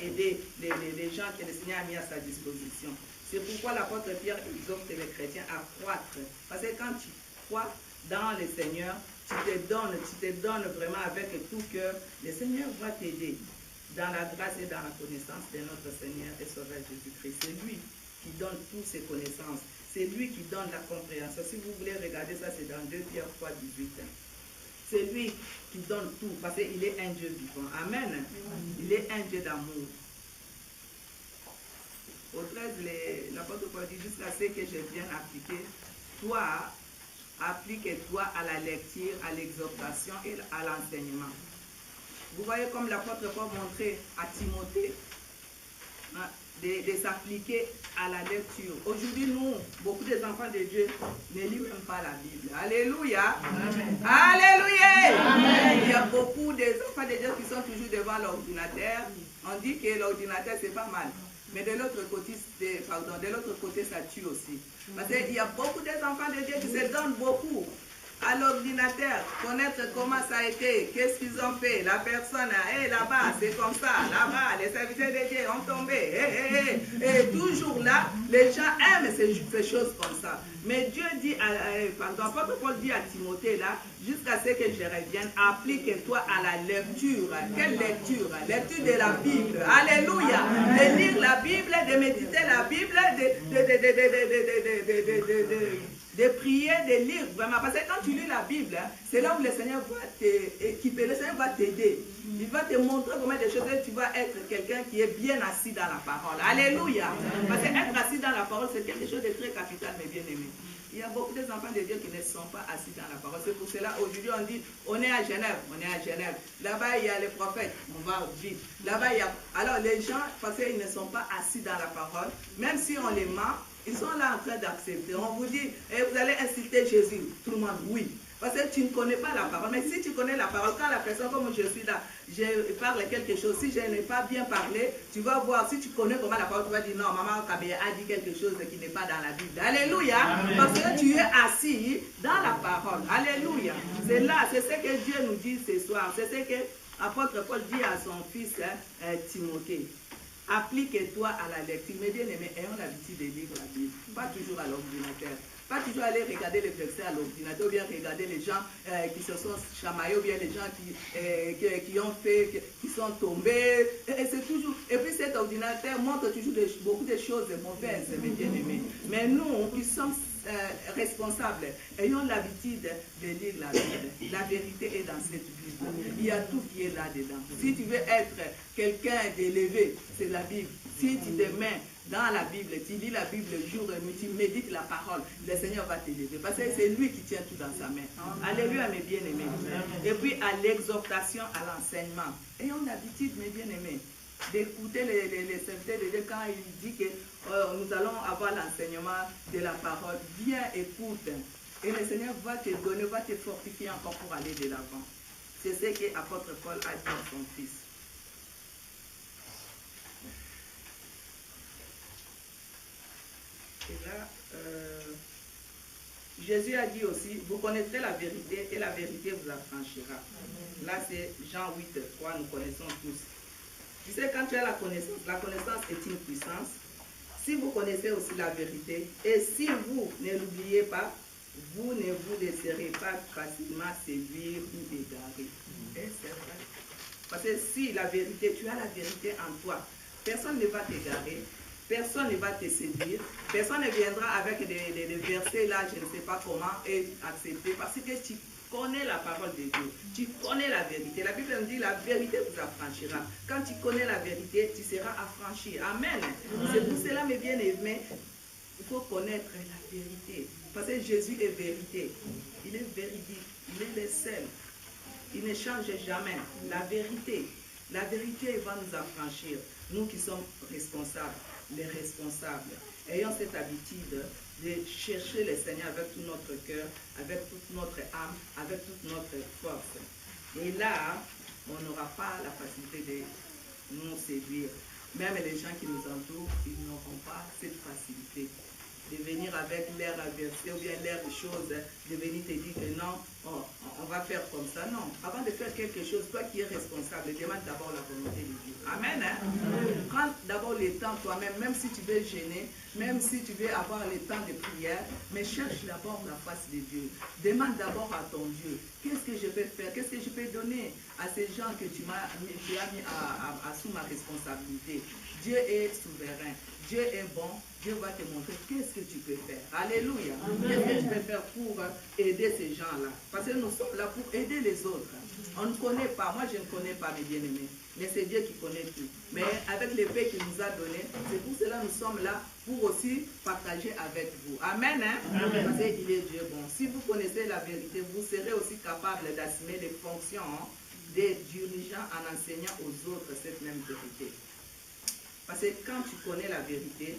aider les gens que le Seigneur a mis à sa disposition? C'est pourquoi l'apôtre Pierre exhorte les chrétiens à croître. Parce que quand tu crois dans le Seigneur, tu te donnes vraiment avec tout cœur, le Seigneur va t'aider dans la grâce et dans la connaissance de notre Seigneur et Sauveur Jésus-Christ. C'est lui qui donne toutes ses connaissances. C'est lui qui donne la compréhension. Si vous voulez regarder ça, c'est dans 2 Pierre 3, 18. C'est lui qui donne tout, parce qu'il est un Dieu vivant. Amen. Il est un Dieu d'amour. Au 13, l'apôtre Paul dit, jusqu'à ce que je vienne appliquer, toi, applique-toi à la lecture, à l'exhortation et à l'enseignement. Vous voyez comme l'apôtre Paul montrait à Timothée de s'appliquer à la lecture. Aujourd'hui, nous, beaucoup des enfants de Dieu ne lisent même pas la Bible. Alléluia. Amen. Alléluia. Amen. Il y a beaucoup des enfants de Dieu qui sont toujours devant l'ordinateur. On dit que l'ordinateur, c'est pas mal. Mais de l'autre côté, ça tue aussi. Parce qu'il y a beaucoup des enfants de Dieu qui se donnent beaucoup à l'ordinateur, connaître comment ça a été, qu'est-ce qu'ils ont fait, la personne, là-bas, c'est comme ça, là-bas, les serviteurs de Dieu ont tombé, et toujours là, les gens aiment ces choses comme ça. Mais Dieu dit, l'apôtre Paul dit à Timothée là, jusqu'à ce que je revienne, applique-toi à la lecture. Quelle lecture? Lecture de la Bible. Alléluia. De lire la Bible, de méditer la Bible, de prier, de lire vraiment. Parce que quand tu lis la Bible, c'est là où le Seigneur va t'équiper, le Seigneur va t'aider. Il va te montrer comment des choses, tu vas être quelqu'un qui est bien assis dans la parole. Alléluia. Parce qu'être assis dans la parole, c'est quelque chose de très capital, mais bien aimé. Il y a beaucoup d'enfants de Dieu qui ne sont pas assis dans la parole. C'est pour cela, aujourd'hui, on dit, on est à Genève. Là-bas, il y a les prophètes, on va vite. Là-bas, il y a... Alors, les gens, parce qu'ils ne sont pas assis dans la parole, même si on les ment, ils sont là en train d'accepter. On vous dit, vous allez insulter Jésus. Tout le monde, oui. Parce que tu ne connais pas la parole. Mais si tu connais la parole, quand la personne, comme je suis là, je parle quelque chose, si je n'ai pas bien parlé, tu vas voir, si tu connais comment la parole, tu vas dire, non, maman Kabé a dit quelque chose qui n'est pas dans la Bible. Alléluia. Amen. Parce que tu es assis dans la parole. Alléluia. C'est là, c'est ce que Dieu nous dit ce soir. C'est ce que l'apôtre Paul dit à son fils Timothée. Applique-toi à la lecture. Mais bien aimé, ayons l'habitude de lire la Bible. Pas toujours à l'ordinateur. Pas toujours aller regarder les versets à l'ordinateur, ou bien regarder les gens qui se sont chamaillés, ou bien les gens qui ont fait, qui sont tombés. Et c'est toujours. Et puis cet ordinateur montre toujours beaucoup de choses mauvaises, mes bien-aimés. Mais nous qui sommes responsables, ayons l'habitude de lire la Bible. La vérité est dans cette Bible. Il y a tout qui est là-dedans. Si tu veux être quelqu'un d'élevé, c'est la Bible. Si tu te mets dans la Bible, tu lis la Bible jour et nuit, tu médites la parole, le Seigneur va t'élever. Parce que c'est lui qui tient tout dans sa main. Alléluia, mes bien-aimés. Et puis à l'exhortation, à l'enseignement. Ayons l'habitude, mes bien-aimés. d'écouter les serviteurs de Dieu quand il dit que nous allons avoir l'enseignement de la parole. Viens, écoute. Et le Seigneur va te donner, va te fortifier encore pour aller de l'avant. C'est ce que l'apôtre Paul a dit à son fils. Et là, Jésus a dit aussi, vous connaîtrez la vérité et la vérité vous affranchira. Là, c'est Jean 8, 3, nous connaissons tous. Tu sais, quand tu as la connaissance est une puissance. Si vous connaissez aussi la vérité, et si vous ne l'oubliez pas, vous ne vous laisserez pas facilement séduire ou égarer. Et c'est vrai. Parce que si la vérité, tu as la vérité en toi, personne ne va t'égarer, personne ne va te séduire, personne ne viendra avec des versets là, je ne sais pas comment, et accepter, parce que tu connais la parole de Dieu, tu connais la vérité. La Bible nous dit la vérité vous affranchira. Quand tu connais la vérité, tu seras affranchi. Amen. C'est pour cela, mes bien-aimés, il faut connaître la vérité. Parce que Jésus est vérité. Il est véridique. Il est le seul. Il ne change jamais. La vérité va nous affranchir. Nous qui sommes responsables, les responsables, ayant cette habitude de chercher le Seigneur avec tout notre cœur, avec toute notre âme, avec toute notre force. Et là, on n'aura pas la facilité de nous séduire. Même les gens qui nous entourent, ils n'auront pas cette facilité de venir avec l'air inversé ou bien l'air de choses, de venir te dire que non, on va faire comme ça. Non, avant de faire quelque chose, toi qui es responsable, demande d'abord la volonté de Dieu. Amen. Hein? Prends d'abord le temps toi-même, même si tu veux gêner, même si tu veux avoir le temps de prière, mais cherche d'abord la face de Dieu. Demande d'abord à ton Dieu, qu'est-ce que je peux faire, qu'est-ce que je peux donner à ces gens que tu as mis sous ma responsabilité. Dieu est souverain, Dieu est bon, Dieu va te montrer qu'est-ce que tu peux faire. Alléluia. Qu'est-ce que tu peux faire pour aider ces gens-là? Parce que nous sommes là pour aider les autres. On ne connaît pas, moi je ne connais pas mes bien-aimés, mais c'est Dieu qui connaît tout. Mais avec les paix qu'il nous a donné, c'est pour cela que nous sommes là pour aussi partager avec vous. Amen. Hein? Amen. Parce qu'il est Dieu bon. Si vous connaissez la vérité, vous serez aussi capable d'assumer les fonctions des dirigeants en enseignant aux autres cette même vérité. Parce que quand tu connais la vérité,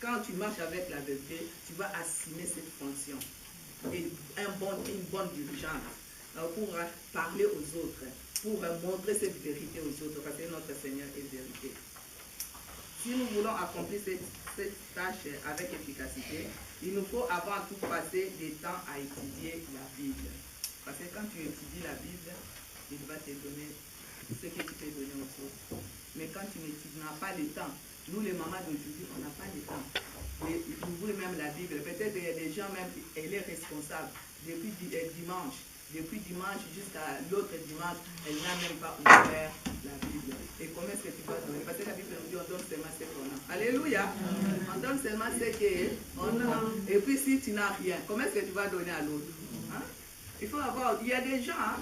quand tu marches avec la vérité, tu vas assumer cette fonction. Et une bonne dirigeante pour parler aux autres, pour montrer cette vérité aux autres, parce que notre Seigneur est vérité. Si nous voulons accomplir cette tâche avec efficacité, il nous faut avant tout passer du temps à étudier la Bible. Parce que quand tu étudies la Bible, il va te donner ce que tu peux donner aux autres. Mais quand tu n'as pas le temps, nous les mamans d'aujourd'hui, on n'a pas le temps. Vous voulez même la Bible, peut-être des gens même, elle est responsable depuis dimanche jusqu'à l'autre dimanche, elle n'a même pas ouvert la Bible. Et comment est-ce que tu vas donner? Parce que la Bible nous dit on donne seulement ce qu'on a. Alléluia. On donne seulement ce qu'on a. Et puis si tu n'as rien, comment est-ce que tu vas donner à l'autre? Hein? Il faut avoir, il y a des gens,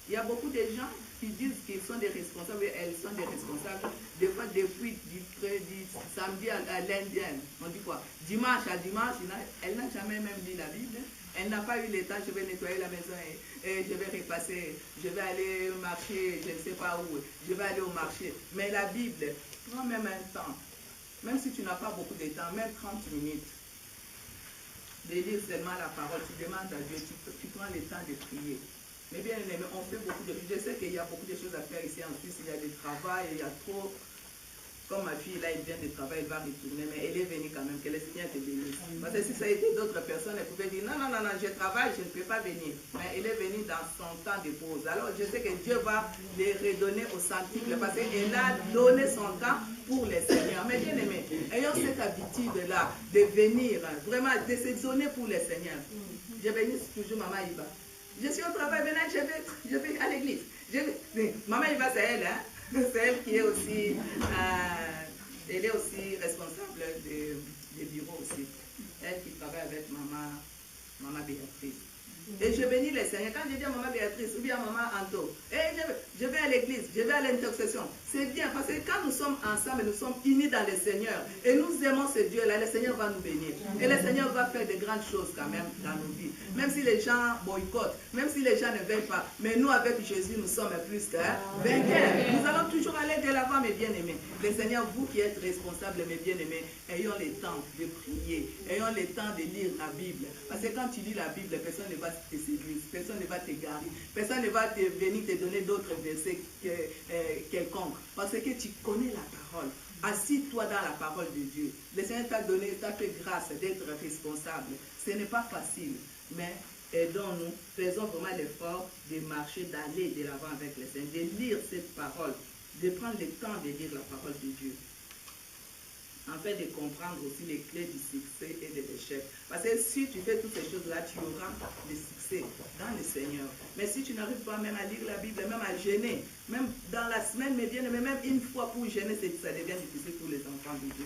il y a beaucoup de gens qui disent qu'ils sont des responsables, elles sont des responsables. Des fois, depuis du samedi à lundi, on dit quoi? Dimanche à dimanche, elle n'a jamais même lu la Bible. Elle n'a pas eu le temps, je vais nettoyer la maison et je vais repasser, je vais aller marcher, je ne sais pas où, je vais aller au marché. Mais la Bible, prends même un temps, même si tu n'as pas beaucoup de temps, même 30 minutes, de lire seulement la parole, tu demandes à Dieu, tu prends le temps de prier. Mais bien aimé, on fait beaucoup de choses. Je sais qu'il y a beaucoup de choses à faire ici en Suisse, il y a du travail, il y a trop. Comme ma fille, là, elle vient de travail, elle va retourner, mais elle est venue quand même, que le Seigneur te bénisse. Parce que si ça a été d'autres personnes, elle pouvait dire, non, je travaille, je ne peux pas venir. Mais elle est venue dans son temps de pause. Alors, je sais que Dieu va les redonner au centuple, parce qu'elle a donné son temps pour les Seigneurs. Mais bien aimé, ayons cette habitude-là, de venir, vraiment, de se donner pour les Seigneurs. Je bénis toujours Maman Iba. Je suis au travail, maintenant je vais à l'église. Maman Iba, c'est elle, hein? C'est elle qui est aussi, elle est aussi responsable des bureaux aussi. Elle qui travaille avec Maman Béatrice. Et je bénis les Seigneurs. Quand je dis à Maman Béatrice ou bien à Maman Anto, je vais à l'église, je vais à l'intercession. C'est bien parce que quand nous sommes ensemble, nous sommes unis dans le Seigneur et nous aimons ce Dieu-là, le Seigneur va nous bénir. Et le Seigneur va faire de grandes choses quand même dans nos vies. Même si les gens boycottent, même si les gens ne veulent pas, mais nous avec Jésus, nous sommes plus que vainqueurs. Nous allons toujours aller de l'avant, mes bien-aimés. Le Seigneur, vous qui êtes responsables, mes bien-aimés, ayons le temps de prier, ayons le temps de lire la Bible. Parce que quand tu lis la Bible, personne ne va te séduire, personne ne va t'égarer, personne ne va venir te donner d'autres versets quelconques. Parce que tu connais la parole. Assis-toi dans la parole de Dieu. Le Seigneur t'a donné, t'a fait grâce d'être responsable. Ce n'est pas facile, mais aidons-nous, faisons vraiment l'effort de marcher, d'aller de l'avant avec le Seigneur, de lire cette parole, de prendre le temps de lire la parole de Dieu. Afin de comprendre aussi les clés du succès et de l'échec. Parce que si tu fais toutes ces choses-là, tu auras le succès dans le Seigneur. Mais si tu n'arrives pas même à lire la Bible, même à jeûner, même dans la semaine, mais bien, mais même une fois pour jeûner, ça devient difficile pour les enfants de Dieu.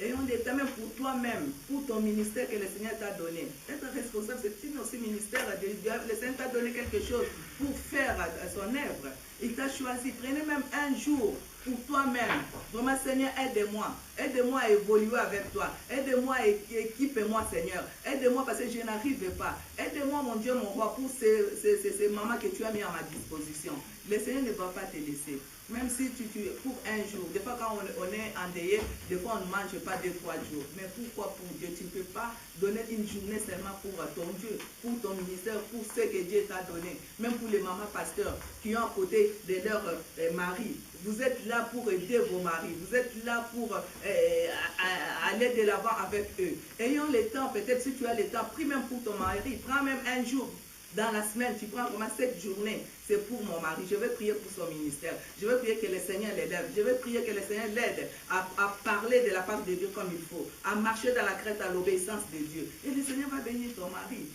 Et on est même pour toi-même, pour ton ministère que le Seigneur t'a donné. Être responsable, c'est aussi ministère de Dieu. Le Seigneur t'a donné quelque chose pour faire à son œuvre. Il t'a choisi. Prenez même un jour pour toi-même. Vraiment, Seigneur, aide-moi. Aide-moi à évoluer avec toi. Aide-moi, équipe-moi, Seigneur. Aide-moi parce que je n'arrive pas. Aide-moi, mon Dieu, mon roi, pour ces mamans que tu as mis à ma disposition. Le Seigneur ne va pas te laisser. Même si pour un jour, des fois quand on est endeuillé, des fois on ne mange pas 2-3 jours. Mais pourquoi pour Dieu? Tu ne peux pas donner une journée seulement pour ton Dieu, pour ton ministère, pour ce que Dieu t'a donné. Même pour les mamans pasteurs qui ont à côté de leur mari. Vous êtes là pour aider vos maris. Vous êtes là pour aller de l'avant avec eux. Ayons le temps, peut-être si tu as le temps, prie même pour ton mari. Prends même un jour. Dans la semaine, tu prends vraiment cette journée, c'est pour mon mari. Je vais prier pour son ministère. Je vais prier que le Seigneur l'élève. Je vais prier que le Seigneur l'aide à parler de la part de Dieu comme il faut, à marcher dans la crête à l'obéissance de Dieu. Et le Seigneur va bénir ton mari.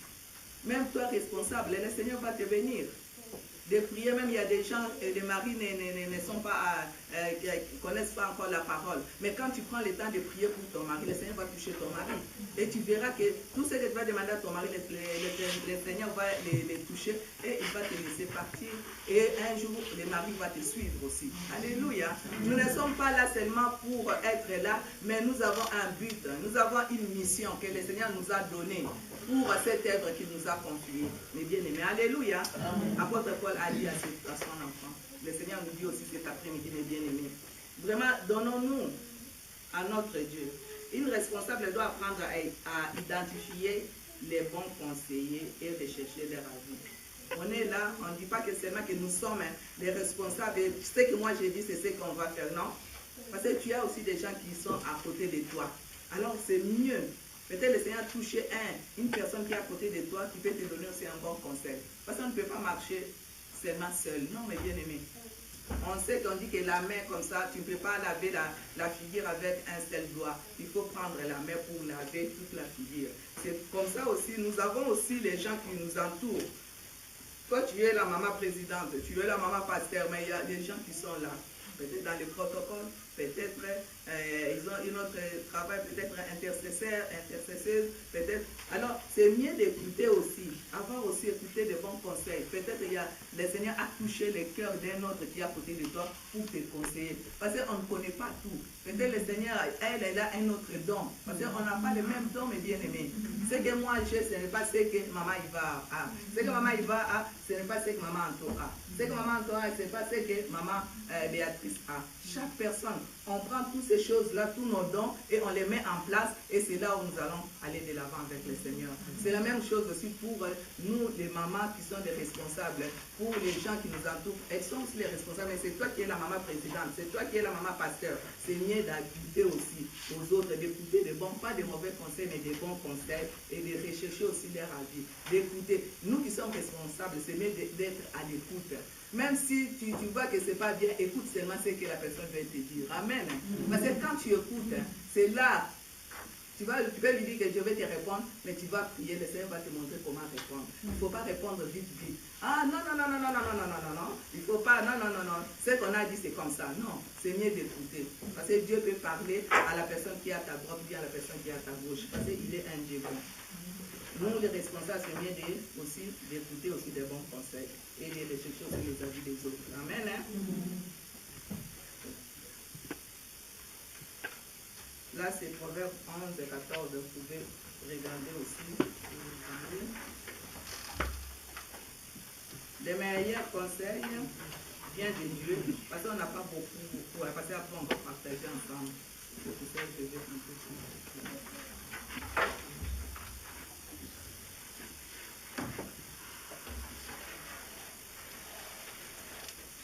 Même toi responsable, le Seigneur va te bénir. De prier, même il y a des gens, les maris ne sont pas, connaissent pas encore la parole. Mais quand tu prends le temps de prier pour ton mari, le Seigneur va toucher ton mari. Et tu verras que tout ce que tu vas demander à ton mari, le Seigneur va les toucher et il va te laisser partir. Et un jour, le mari va te suivre aussi. Alléluia. Nous ne sommes pas là seulement pour être là, mais nous avons un but, nous avons une mission que le Seigneur nous a donnée pour cette œuvre qu'il nous a confiée. Mais bien aimés, alléluia. Apôtre Paul a dit à son enfant, le Seigneur nous dit aussi cet après-midi, mes bien-aimés, vraiment, donnons-nous à notre Dieu. Une responsable doit apprendre à identifier les bons conseillers et rechercher leur avis. On est là, on ne dit pas que seulement que nous sommes les responsables, et ce que moi j'ai dit, c'est ce qu'on va faire, non? Parce que tu as aussi des gens qui sont à côté de toi. Alors c'est mieux. Peut-être le Seigneur a touché une personne qui est à côté de toi qui peut te donner aussi un bon conseil. Parce qu'on ne peut pas marcher seulement seul. Non, mes bien-aimés. On sait qu'on dit que la main comme ça, tu ne peux pas laver la figure avec un seul doigt. Il faut prendre la main pour laver toute la figure. C'est comme ça aussi, nous avons aussi les gens qui nous entourent. Toi, tu es la maman présidente, tu es la maman pasteur, mais il y a des gens qui sont là. Peut-être dans le protocole, peut-être ils ont un autre travail, peut-être intercesseuse, peut-être. Alors, c'est mieux d'écouter aussi, avoir aussi écouté de bons conseils. Peut-être le Seigneur a touché le cœur d'un autre qui est à côté de toi pour te conseiller. Parce qu'on ne connaît pas tout. Peut-être le Seigneur, elle a un autre don. Parce qu'on n'a pas le même don, mes bien-aimés. Ce que moi j'ai, ce n'est pas ce que maman Iva a. Ce que maman Iva a, ce n'est pas ce que maman Anto a. Ce que maman Anto a, ce n'est pas ce que maman Béatrice a. Chaque personne, on prend toutes ces choses-là, tous nos dons, et on les met en place, et c'est là où nous allons aller de l'avant avec le Seigneur. C'est la même chose aussi pour nous, les mamans qui sont des responsables, pour les gens qui nous entourent. Elles sont aussi les responsables, mais c'est toi qui es la maman présidente, c'est toi qui es la maman pasteur. C'est mieux d'écouter aussi aux autres, d'écouter des bons, pas des mauvais conseils, mais des bons conseils, et de rechercher aussi leur avis. D'écouter. Nous qui sommes responsables, c'est mieux d'être à l'écoute. Même si tu vois que ce n'est pas bien, écoute seulement ce que la personne veut te dire. Amen. Parce que quand tu écoutes, c'est là Tu peux lui dire que je vais te répondre, mais tu vas prier, le Seigneur va te montrer comment répondre. Il ne faut pas répondre vite, vite. Ah non, non, non, non, non, non, non, non, non, non, il ne faut pas, non, non, non, non. Ce qu'on a dit, c'est comme ça. Non, c'est mieux d'écouter. Parce que Dieu peut parler à la personne qui est à ta droite, ou bien à la personne qui est à ta gauche. Parce qu'il est un Dieu bon. Nous, les responsables, c'est mieux aussi d'écouter aussi des bons conseils et de rechercher aussi les avis des autres. Amen. Hein? Là, c'est Proverbe 11 et 14. Vous pouvez regarder aussi. Les meilleurs conseils viennent de Dieu, parce qu'on n'a pas beaucoup, parce qu'après on va partager ensemble. C'est pour ça que je vais un peu plus.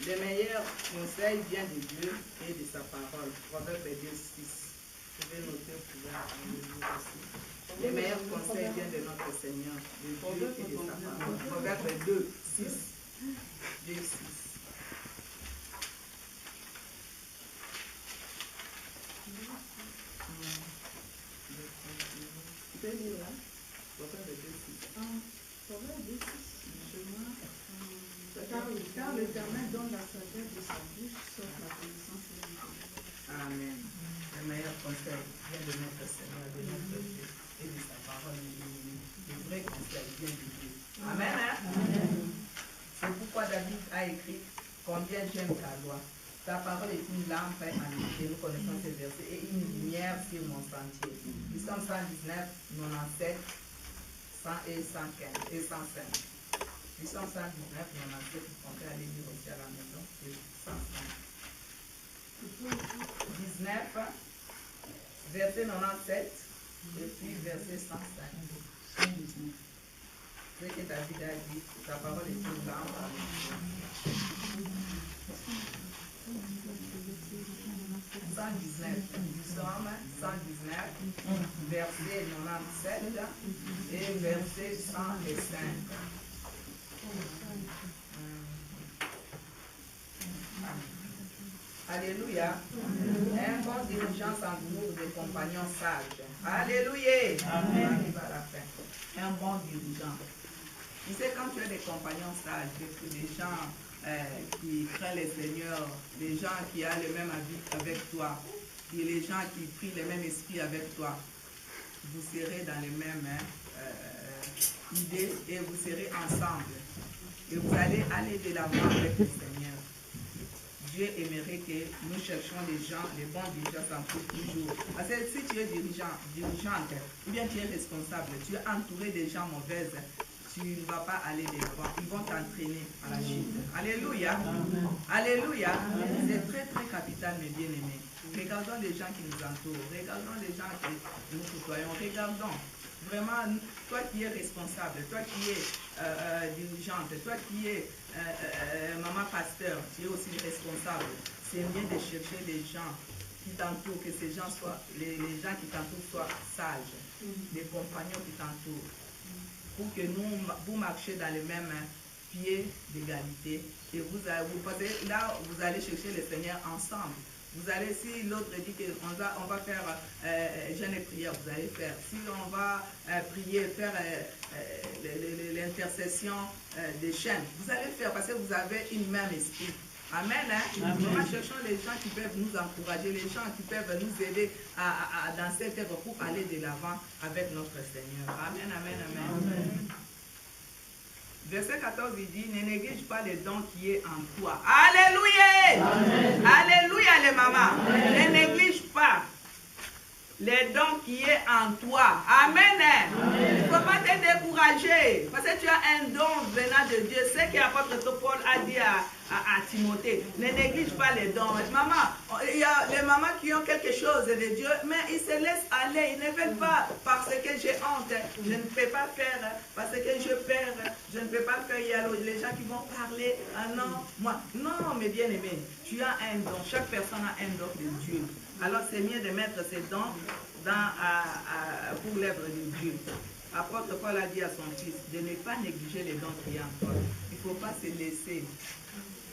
Les meilleurs conseils viennent de Dieu et de sa parole. Proverbe 2, 6. Vous pouvez noter, vous pouvez lire aussi. Les meilleurs conseils viennent de notre Seigneur, de Dieu et de sa parole. Proverbe 2, 6. 2, 6. Tu peux lire là? Proverbe 2, 6. Proverbe 2, 6. Car l'Éternel donne la sagesse de sa bouche, sauf la connaissance et l'intelligence. Amen. Le meilleur conseil vient de notre Seigneur, de notre Dieu et de sa parole. Le vrai conseil vient de Dieu. Amen. Hein? Amen. C'est pourquoi David a écrit combien j'aime ta loi. Ta parole est une lampe à mes pieds. Nous connaissons ces versets et une lumière sur mon sentier. Nous sommes 119, 97, 100 et 115 et 105. Nous sommes 119, 97, vous comptez aller lire aussi à la maison, c'est 105. 19, verset 97, et puis verset 105. Ce que David a dit, sa parole est une lampe. 119, nous sommes 119, verset 97 et verset 105. Alléluia. Un bon dirigeant s'entoure des compagnons sages. Alléluia. Amen. On va à la fin. Un bon dirigeant. Tu sais, quand tu as des compagnons sages, des gens qui craignent le Seigneur, des gens qui ont le même avis avec toi, et les gens qui prient le même esprit avec toi, vous serez dans les mêmes idées et vous serez ensemble. Et vous allez aller de l'avant avec le Seigneur. Dieu aimerait que nous cherchions les gens, les bons dirigeants s'entourent toujours. Parce que si tu es dirigeante, ou bien tu es responsable, tu es entouré de gens mauvaises, tu ne vas pas aller de l'avant. Ils vont t'entraîner à la chute. Alléluia. Amen. Alléluia. C'est très très capital, mes bien-aimés. Regardons les gens qui nous entourent. Regardons les gens qui nous côtoyons. Regardons. Vraiment, toi qui es responsable, toi qui es dirigeante, toi qui es maman pasteur, tu es aussi responsable. C'est bien de chercher les gens qui t'entourent, que ces gens soient, les gens qui t'entourent soient sages, les compagnons qui t'entourent, pour que vous marchiez dans les mêmes pieds d'égalité. Et vous passez là, vous allez chercher le Seigneur ensemble. Vous allez, si l'autre dit qu'on va faire jeûne et prière, vous allez faire. Si on va prier, faire l'intercession des chaînes, vous allez faire parce que vous avez une même esprit. Amen. Hein? Amen. Nous cherchons les gens qui peuvent nous encourager, les gens qui peuvent nous aider dans cette œuvre pour aller de l'avant avec notre Seigneur. Amen, amen, amen. Amen. Verset 14, il dit, ne néglige pas les dons qui est en toi. Alléluia. Amen. Alléluia les mamans. Amen. Ne néglige pas les dons qui est en toi. Amen. Amen. Il ne faut pas te décourager. Parce que tu as un don venant de Dieu. C'est ce que l'apôtre Paul a dit à Timothée. Ne néglige pas les dons. Maman, il y a les mamans qui ont quelque chose de Dieu, mais ils se laissent aller. Ils ne veulent pas parce que j'ai honte. Je ne peux pas faire parce que je perds. Je ne peux pas faire. Il y a les gens qui vont parler. Ah non, moi. Non, mes bien-aimés, tu as un don. Chaque personne a un don de Dieu. Alors c'est mieux de mettre ces dons pour l'œuvre de Dieu. Apôtre Paul a dit à son fils de ne pas négliger les dons qui sont en toi. Il ne faut pas se laisser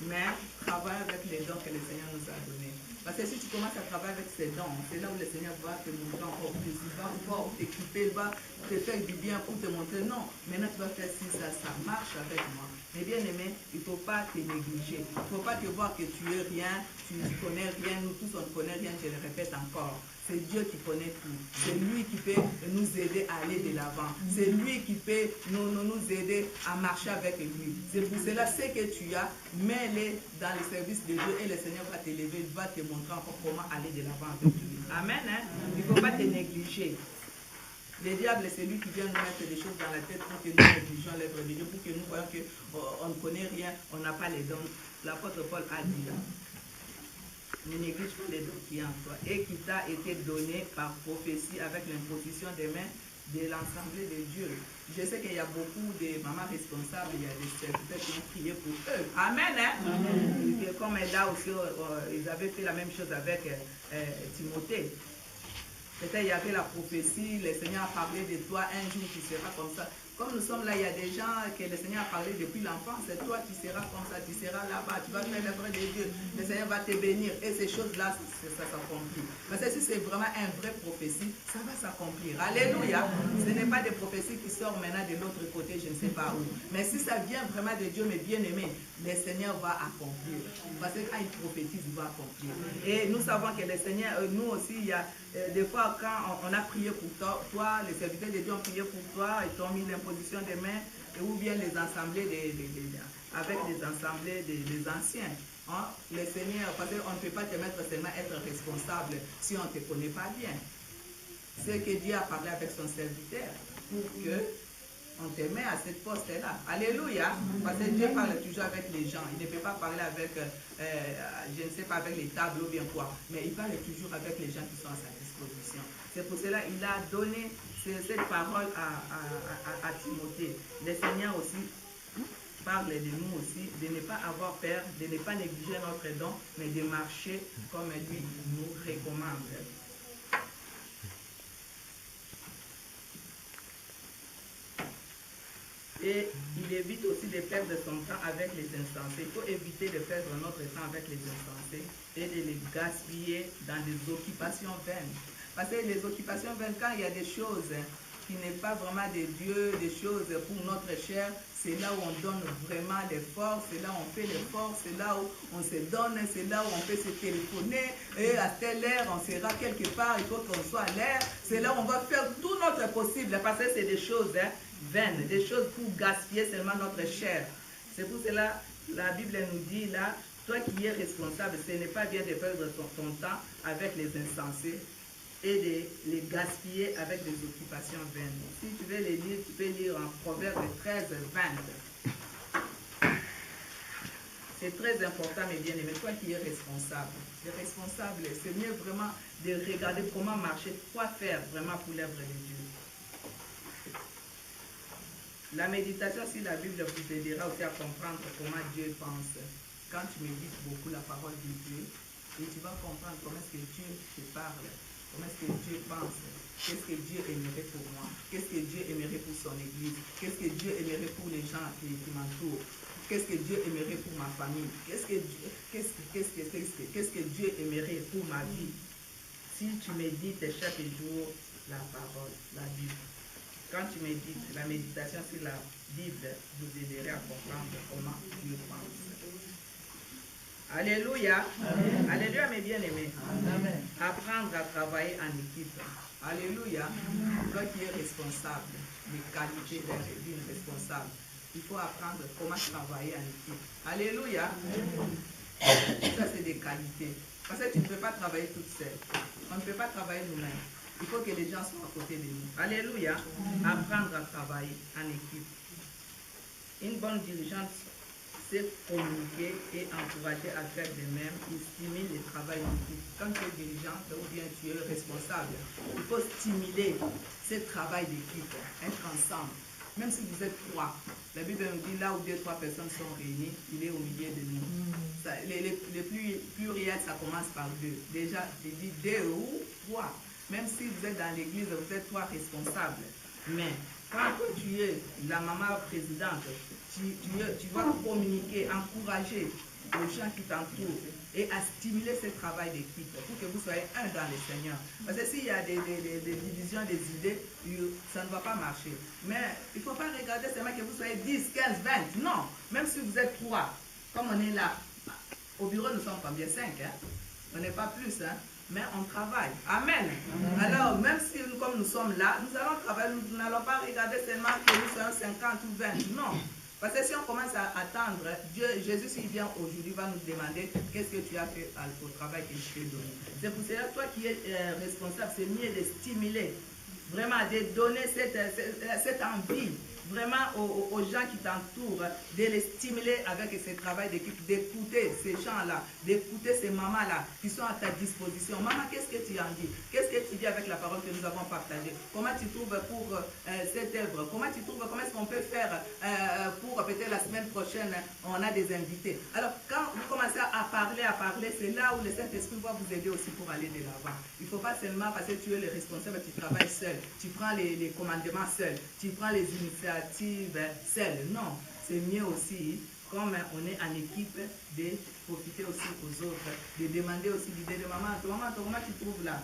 mais travaille avec les dons que le Seigneur nous a donnés. Parce que si tu commences à travailler avec ces dons, c'est là où le Seigneur va te montrer encore plus. Il va pouvoir t'équiper, il va te faire du bien pour te montrer. Non, maintenant tu vas faire si ça marche avec moi. Mais bien aimé, il ne faut pas te négliger. Il ne faut pas te voir que tu es rien, tu ne connais rien, nous tous on ne connaît rien, je le répète encore. C'est Dieu qui connaît tout. C'est lui qui peut nous aider à aller de l'avant. C'est lui qui peut nous aider à marcher avec lui. C'est pour cela, ce que tu as, mets-les dans le service de Dieu et le Seigneur va t'élever, il va te montrer encore comment aller de l'avant avec lui. Amen. Hein? Il ne faut pas te négliger. Le diable, c'est lui qui vient nous mettre des choses dans la tête pour que nous négligeons l'œuvre de Dieu, pour que nous voyons qu'on ne connaît rien, on n'a pas les dons. L'apôtre Paul a dit là. Ne néglige pas les dons qui sont en toi et qui t'a été donné par prophétie avec l'imposition des mains de l'Assemblée de Dieu. Je sais qu'il y a beaucoup de mamans responsables, il y a des serviteurs qui ont prié pour eux. Amen. Hein? Amen. Et comme là aussi, ils avaient fait la même chose avec Timothée. Peut-être il y avait la prophétie, le Seigneur a parlé de toi, un jour tu seras comme ça. Comme nous sommes là, il y a des gens que le Seigneur a parlé depuis l'enfance, et toi tu seras comme ça, tu seras là-bas, tu vas faire l'œuvre de Dieu, le Seigneur va te bénir et ces choses-là, ça s'accomplit. Parce que si c'est vraiment une vraie prophétie, ça va s'accomplir. Alléluia. Ce n'est pas des prophéties qui sortent maintenant de l'autre côté, je ne sais pas où. Mais si ça vient vraiment de Dieu, mais bien aimé, le Seigneur va accomplir. Parce que quand il prophétise, il va accomplir. Et nous savons que le Seigneur, nous aussi, il y a des fois quand on a prié pour toi, les serviteurs de Dieu ont prié pour toi, ils t'ont mis l'imposition des mains, ou bien les assemblées, avec les assemblées des anciens. Hein? Le Seigneur, parce qu'on ne peut pas te mettre seulement être responsable si on ne te connaît pas bien. C'est que Dieu a parlé avec son serviteur pour que on te met à cette poste-là. Alléluia. Parce que Dieu parle toujours avec les gens. Il ne peut pas parler avec, je ne sais pas, avec les tables ou bien quoi. Mais il parle toujours avec les gens qui sont à sa disposition. C'est pour cela qu'il a donné cette parole à Timothée. Le Seigneur aussi parle de nous aussi, de ne pas avoir peur, de ne pas négliger notre don, mais de marcher comme lui nous recommande. Et il évite aussi de perdre son temps avec les insensés. Il faut éviter de perdre notre temps avec les insensés et de les gaspiller dans des occupations vaines. Parce que les occupations vaines, quand il y a des choses qui n'est pas vraiment de Dieu, des choses pour notre chair, c'est là où on donne vraiment l'effort, c'est là où on fait l'effort, c'est là où on se donne, c'est là où on peut se téléphoner, et à telle heure, on sera quelque part, il faut qu'on soit à l'air, c'est là où on va faire tout notre possible, parce que c'est des choses vaines, des choses pour gaspiller seulement notre chair. C'est pour cela, la Bible nous dit là, toi qui es responsable, ce n'est pas bien de perdre ton temps avec les insensés, et de les gaspiller avec des occupations vaines. Si tu veux les lire, tu peux lire en Proverbe 13, 20. C'est très important, mes bien-aimés, toi qui es responsable. Le responsable, c'est mieux vraiment de regarder comment marcher, quoi faire vraiment pour l'œuvre de Dieu. La méditation sur la Bible vous aidera aussi à comprendre comment Dieu pense. Quand tu médites beaucoup la parole de Dieu, et tu vas comprendre comment est-ce que Dieu te parle. Comment est-ce que Dieu pense? Qu'est-ce que Dieu aimerait pour moi? Qu'est-ce que Dieu aimerait pour son église? Qu'est-ce que Dieu aimerait pour les gens qui m'entourent? Qu'est-ce que Dieu aimerait pour ma famille? Qu'est-ce que Dieu aimerait pour ma vie? Si tu médites chaque jour la parole, la Bible. Quand tu médites, la méditation sur la Bible vous aiderait à comprendre comment Dieu pense. Alléluia. Amen. Alléluia, mes bien-aimés. Apprendre à travailler en équipe. Alléluia. Toi qui es responsable, les qualités d'une responsable, il faut apprendre comment travailler en équipe. Alléluia. Ça, c'est des qualités. Parce que tu ne peux pas travailler toute seule. On ne peut pas travailler nous-mêmes. Il faut que les gens soient à côté de nous. Alléluia. Apprendre à travailler en équipe. Une bonne dirigeante c'est communiquer et encourager à faire de même, il stimule le travail d'équipe. Quand tu es dirigeant ou bien tu es responsable, il faut stimuler ce travail d'équipe, être ensemble. Même si vous êtes trois, la Bible nous dit là où 2 ou 3 personnes sont réunies, il est au milieu de nous. Ça, les pluriels, ça commence par 2. Déjà, j'ai dit 2 ou 3. Même si vous êtes dans l'église, vous êtes 3 responsables. Mais quand tu es la maman présidente, tu vas communiquer, encourager aux gens qui t'entourent et à stimuler ce travail d'équipe pour que vous soyez un dans le Seigneur. Parce que s'il y a des divisions, des idées, ça ne va pas marcher. Mais il ne faut pas regarder seulement que vous soyez 10, 15, 20. Non, même si vous êtes 3, comme on est là, au bureau nous sommes combien? 5, hein? On n'est pas plus, hein? Mais on travaille. Amen. Alors, même si comme nous sommes là, nous allons travailler, nous n'allons pas regarder seulement que nous soyons 50 ou 20. Non. Parce que si on commence à attendre, Jésus, s'il vient aujourd'hui, va nous demander qu'est-ce que tu as fait au travail que je t'ai donné. C'est pour cela que toi qui es responsable, c'est mieux de stimuler, vraiment de donner cette envie, vraiment aux gens qui t'entourent, de les stimuler avec ce travail d'équipe, d'écouter ces gens-là, d'écouter ces mamans-là qui sont à ta disposition. Maman, qu'est-ce que tu en dis? Qu'est-ce que tu dis avec la parole que nous avons partagée? Comment tu trouves pour cette œuvre? Comment est-ce qu'on peut faire pour peut-être la semaine prochaine, on a des invités. Alors, quand vous commencez à parler, c'est là où le Saint-Esprit va vous aider aussi pour aller de l'avant. Il ne faut pas seulement parce que tu es le responsable, tu travailles seul, tu prends les commandements seul, tu prends les initiatives seul. Non, c'est mieux aussi, comme on est en équipe, de profiter aussi aux autres, de demander aussi l'idée de maman, comment tu trouves là?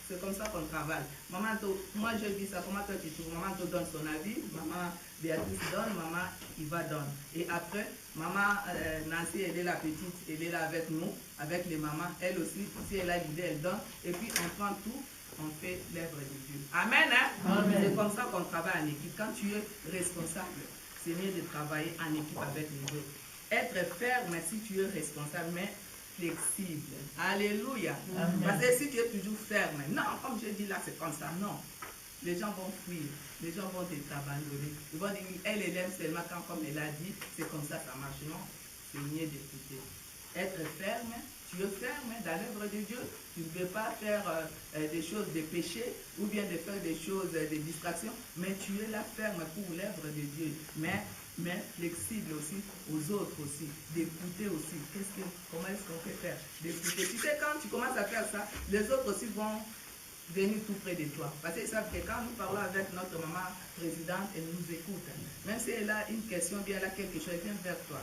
C'est comme ça qu'on travaille. Maman, moi je dis ça, comment toi tu trouves? Maman te donne son avis, maman Béatrice donne, maman Yva donne. Et après, maman Nancy, elle est la petite, elle est là avec nous, avec les mamans. Elle aussi, si elle a l'idée, elle donne. Et puis on prend tout, on fait l'œuvre de Dieu. Amen, hein? Amen. C'est comme ça qu'on travaille en équipe. Quand tu es responsable, c'est mieux de travailler en équipe avec les autres. Être ferme si tu es responsable, mais flexible. Alléluia. Amen. Parce que si tu es toujours ferme, non, comme je dis là, c'est comme ça, non. Les gens vont fuir, les gens vont t'abandonner. Ils vont dire, elle aime seulement quand, comme elle a dit, c'est comme ça, ça marche. Non, c'est mieux d'écouter. Être ferme, tu es ferme dans l'œuvre de Dieu. Tu ne peux pas faire des choses de péché ou bien de faire des choses de distraction, mais tu es là ferme pour l'œuvre de Dieu. Mais flexible aussi aux autres aussi, d'écouter aussi. Comment est-ce qu'on peut faire? D'écouter. Tu sais, quand tu commences à faire ça, les autres aussi vont venir tout près de toi. Parce qu'ils savent que quand nous parlons avec notre maman présidente, elle nous écoute. Même si elle a une question, bien elle a quelque chose, elle vient vers toi.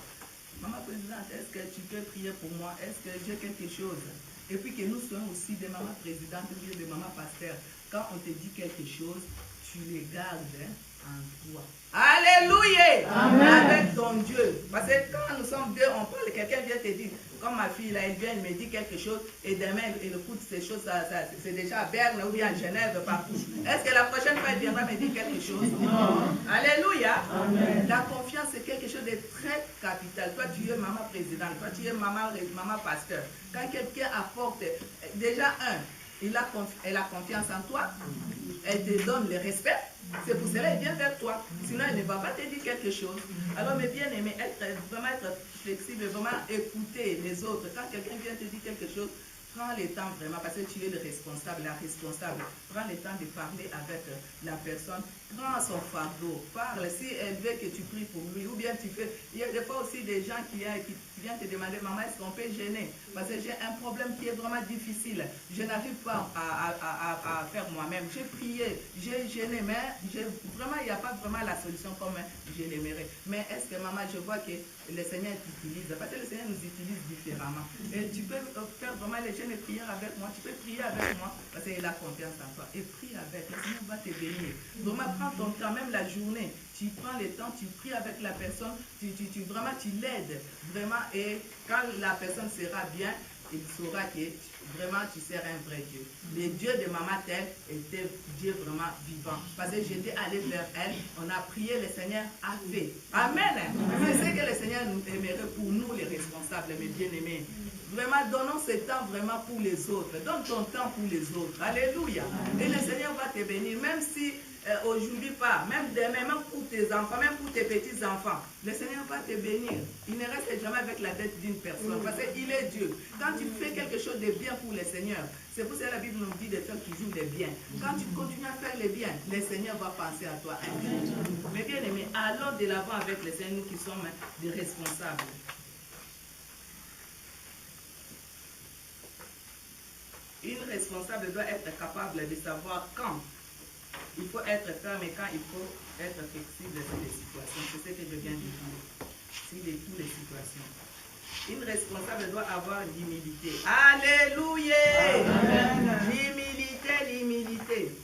Maman présidente, est-ce que tu peux prier pour moi? Est-ce que j'ai quelque chose? Et puis que nous soyons aussi des mamans présidentes ou bien des mamans pasteurs. Quand on te dit quelque chose, tu les gardes en toi. Alléluia. Amen. Avec ton Dieu. Parce que quand nous sommes deux, on parle, quelqu'un vient te dire, comme ma fille là, elle vient, elle me dit quelque chose, et demain, elle écoute ces choses, c'est déjà à Berne ou bien à Genève, partout. Est-ce que la prochaine fois, elle viendra me dire quelque chose? Non. Alléluia. Amen. La confiance, c'est quelque chose de très capital. Toi, tu es maman présidente, toi, tu es maman pasteur. Quand quelqu'un apporte, déjà elle a confiance en toi, elle te donne le respect. C'est pour cela qu'elle vient vers toi. Sinon, elle ne va pas te dire quelque chose. Alors, mes bien-aimés, vraiment être flexible, vraiment écouter les autres. Quand quelqu'un vient te dire quelque chose, prends le temps vraiment, parce que tu es le responsable, la responsable. Prends le temps de parler avec la personne. Prends son fardeau. Parle. Si elle veut que tu pries pour lui, ou bien tu fais. Il y a des fois aussi des gens qui viennent te demander, maman, est-ce qu'on peut gêner? Parce que j'ai un problème qui est vraiment difficile. Je n'arrive pas à faire moi-même. J'ai prié, j'ai gêné, mais vraiment, il n'y a pas vraiment la solution comme je l'aimerais. Mais est-ce que maman, je vois que le Seigneur t'utilise, parce que le Seigneur nous utilise différemment. Et tu peux faire vraiment les jeûnes et prières avec moi, tu peux prier avec moi, parce qu'il a confiance en toi. Et prie avec, le Seigneur va te bénir. Vraiment, prends ton temps, même la journée, tu prends le temps, tu pries avec la personne, vraiment, tu l'aides, vraiment, et quand la personne sera bien, il saura que vraiment tu sers un vrai Dieu. Le Dieu de Maman Tel était Dieu vraiment vivant. Parce que j'étais allé vers elle, on a prié, le Seigneur a fait. Amen. C'est ce que le Seigneur nous aimerait pour nous les responsables, mes bien-aimés. Vraiment, donnons ce temps vraiment pour les autres. Donne ton temps pour les autres. Alléluia. Et le Seigneur va te bénir, même si aujourd'hui pas, même demain, même pour tes enfants, même pour tes petits-enfants. Le Seigneur va te bénir. Il ne reste jamais avec la tête d'une personne, parce qu'il est Dieu. Quand tu fais quelque chose de bien pour le Seigneur, c'est pour ça que la Bible nous dit de faire toujours le bien. Quand tu continues à faire le bien, le Seigneur va penser à toi. Mais bien aimé, allons de l'avant avec le Seigneur, nous qui sommes des responsables. Une responsable doit être capable de savoir quand il faut être ferme et quand il faut être flexible sur les situations. C'est ce que je viens de dire. Sur toutes les situations. Une responsable doit avoir l'humilité. Alléluia. L'humilité.